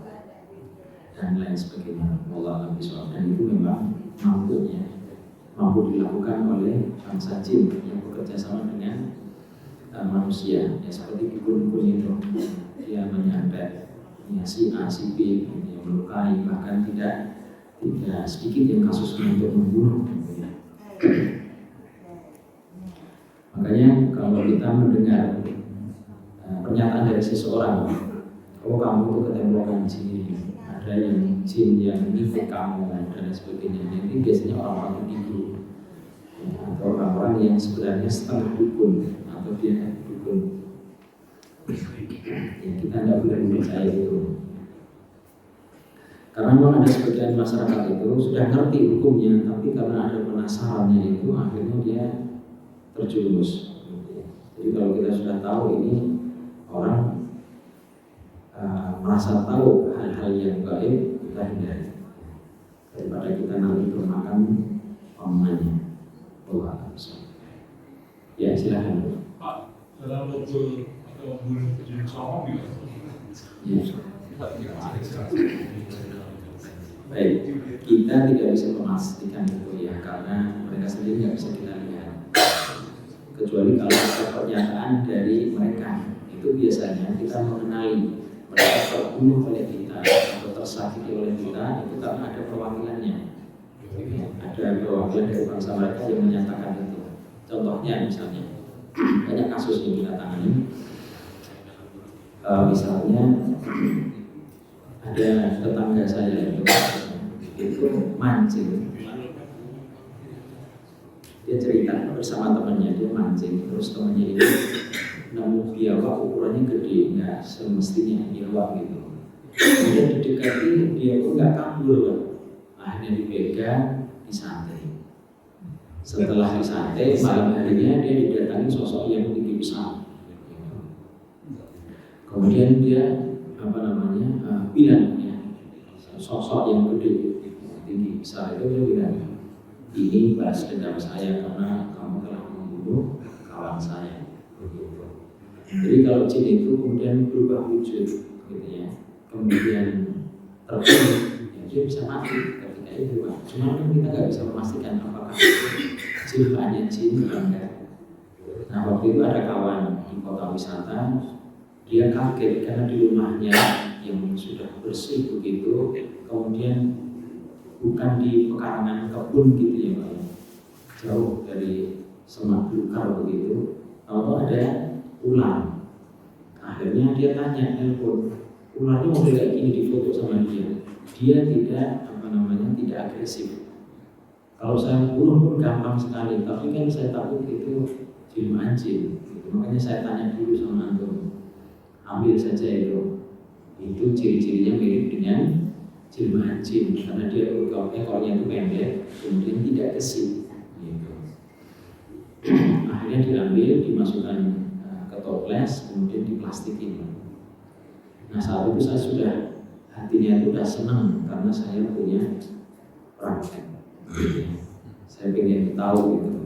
dan lain sebagainya. Wallahu a'lam bishawab. Dan itu memang mampu dilakukan oleh bangsa jin yang bekerja sama dengan manusia ya, seperti dukun-dukun itu dia menyantet ya, si A si B yang melukai, bahkan tidak sedikit yang kasusnya untuk membunuh ya. Makanya kalau kita mendengar pernyataan dari seseorang, oh kamu itu ketempokan jin, ada yang jin yang mengikut kamu dan lain sebagainya, ini biasanya orang-orang begitu ya, atau orang-orang yang sebenarnya setengah dukun atau dia dukun ya, kita tidak boleh percaya itu. Karena memang ada sebagian masyarakat itu sudah ngerti hukumnya, tapi karena ada penasarannya itu akhirnya dia terjerumus. Jadi kalau kita sudah tahu ini orang merasa tahu hal-hal yang gaib, kita hindari daripada kita nanti termakan omongannya. Ya silakan. Pak, dalam rukun atau bunuh jenis sama Ya. Baik, kita tidak bisa memastikan itu ya, karena mereka sendiri nggak bisa kita lihat. Kecuali kalau ada pernyataan dari mereka, itu biasanya kita mengenali mereka terbunuh oleh kita atau tersakiti oleh kita, itu karena ada perwakilannya. Ada perwakilan dari bangsa mereka yang menyatakan itu. Contohnya misalnya, banyak kasus yang kita tangani. Misalnya ada tetangga saya itu mancing, dia cerita bersama temannya, dia mancing, terus temannya itu nemu biawak ukurannya gede, nggak semestinya biawak gitu. Kemudian didekati, dia pun nggak kabur, akhirnya dipegang, disantai. Setelah disantai, malam harinya dia didatangi sosok yang tinggi besar. Kemudian dia bilang ya, sosok yang gede tinggi besar itu dia bilang, ini balas dendam saya karena kamu telah membunuh kawan saya. Jadi kalau jin itu kemudian berubah wujud gitu ya, kemudian terbunuh, ya dia bisa mati ketika itu. Cuma kan kita nggak bisa memastikan apakah jin hanya jin atau enggak. Nah waktu itu ada kawan di kota wisata, dia kaget karena di rumahnya yang sudah bersih begitu, kemudian bukan di pekarangan kebun gitu ya Pak, jauh dari semak belukar begitu, lalu ada ular. Akhirnya dia tanya, telepon, ularnya model kayak gini, difoto sama dia. Dia tidak tidak agresif. Kalau saya bunuh pun gampang sekali, tapi kan saya takut itu jin anjing. Makanya saya tanya dulu sama antum. Ambil saja itu ciri-cirinya mirip dengan jin anjing karena dia ekornya itu pendek, kemudian tidak gesit gitu. Akhirnya diambil, dimasukkan ke toples, kemudian diplastikin. Nah saat itu saya sudah, hatinya itu sudah senang karena saya punya praktek. Saya ingin tahu gitu,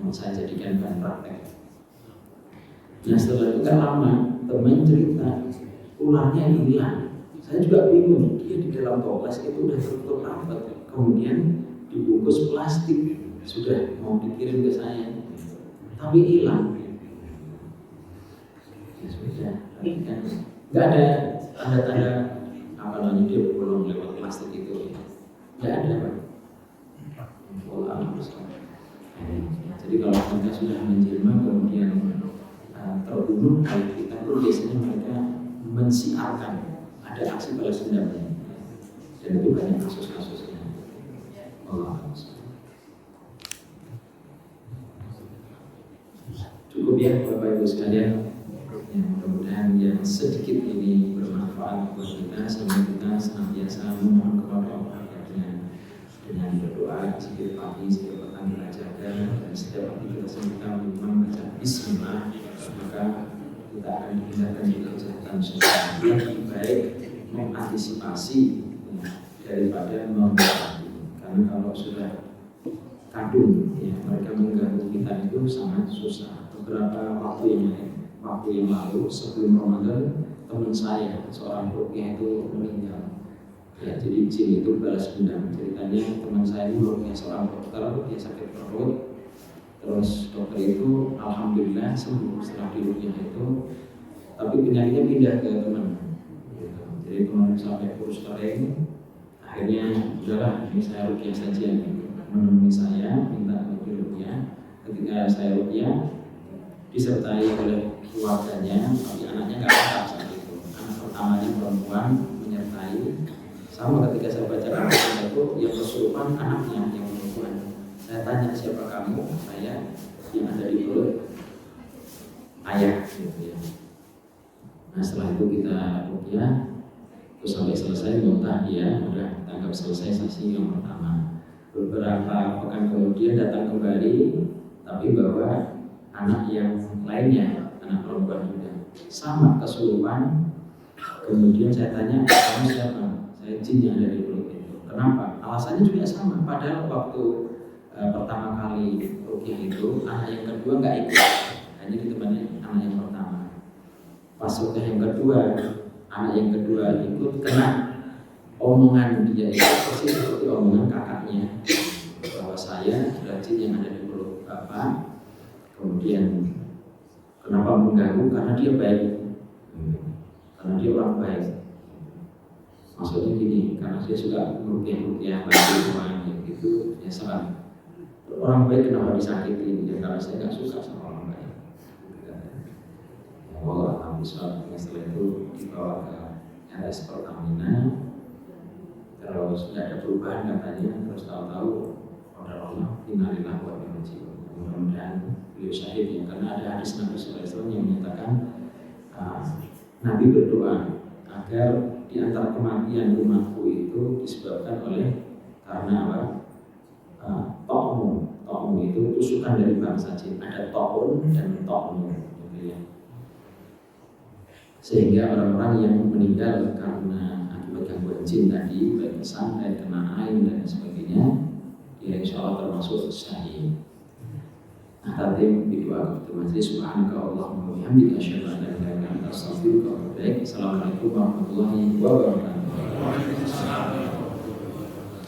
mau saya jadikan bahan praktek. Nah setelah itu kan lama, teman cerita ularnya hilang. Saya juga bingung, dia di dalam toples itu udah tertutup rapat, kemudian dibungkus plastik, sudah mau dikirim ke saya, tapi hilang. Ya sudah, kan nggak ada tanda-tanda dia bolong lewat plastik itu, nggak ada Pak. Jadi kalau mereka sudah menjelma kemudian terbunuh, kalau kita itu biasanya mereka mensiarkan ada aksi balas dendamnya, dan itu banyak kasus-kasusnya. Cukup ya Bapak Ibu sekalian, ya, mudah-mudahan yang sedikit ini bermanfaat buat kita sehingga kita senantiasa memohon kepada Allah dengan berdoa setiap pagi, setiap petang kita jaga, dan setiap pagi kita kita membaca Bismillah, maka kita akan dihindarkan dari kejahatan sosial. Lebih baik mengantisipasi daripada mengobati. Karena kalau sudah kadung, ya, mereka mengganggu kita itu sangat susah. Beberapa waktu yang lalu sebelum Ramadan, teman saya seorang ruqyah itu meninggal. Ya, jadi jin itu balas dendam. Ceritanya teman saya itu ruqyah seorang dokter, dia sakit perut. Terus dokter itu alhamdulillah sembuh setelah diruqyah itu, tapi penyakitnya pindah ke teman. Gitu. Jadi teman sampai kurus kering. Akhirnya udahlah, ini saya ruqyah saja. Menemui saya, minta ruqyah. Ketika saya ruqyah, disertai oleh keluarganya, tapi anaknya nggak lengkap saat itu. Anak pertamanya perempuan menyertai. Sama ketika saya baca Al-Quran itu, yang kesurupan anaknya yang perempuan. Saya tanya, siapa kamu? Saya yang ada di perut ayah, gitu ya. Nah setelah itu kita ruqyah, terus sampai selesai muntah dia, udah tanggap selesai sesi yang pertama. Beberapa pekan kemudian datang kembali, tapi bawa anak yang lainnya, anak perempuan juga, sama kesurupan. Kemudian saya tanya, kamu siapa? Saya jin yang ada di perut itu. Kenapa? Alasannya juga sama. Padahal waktu pertama kali ruqyah itu, anak yang kedua nggak ikut, hanya ditemani anak yang pertama. Pas ruqyah yang kedua, anak yang kedua ikut, kena omongan dia itu persis seperti omongan kakaknya, bahwa saya adalah jin yang ada di perut bapak. Kemudian kenapa mengganggu? Karena dia baik, karena dia orang baik. Maksudnya gini, karena dia suka meruqyah bantu orang gitu, ya salah. Orang baik kenapa disakitin? Ya karena saya nggak suka sama orang baik. Ya Allah, alhamdulillah. Setelah itu dibawa ke RS Pertamina, terus nggak ada perubahan katanya, terus tahu-tahu order Allah, innalillahi wa inna ilaihi raji'un. Mudah-mudahan beliau syahid ya, karena ada hadis Nabi SAW yang menyatakan Nabi berdoa agar di antara kematian umatku itu disebabkan oleh karena apa? To'mu itu tusukan dari bangsa jin. Ada to'un dan to'mu, gitu ya. Sehingga orang-orang yang meninggal karena akibat gangguan jin tadi, baik santet, kena air dan sebagainya, dia insya Allah termasuk syahid. Tatim berdoa kepada majelis. Subhanaka Allahumma wa bihamdika asyhadu an la ilaha illa anta astaghfiruka wa atubu ilaik. Assalamualaikum warahmatullahi wabarakatuh.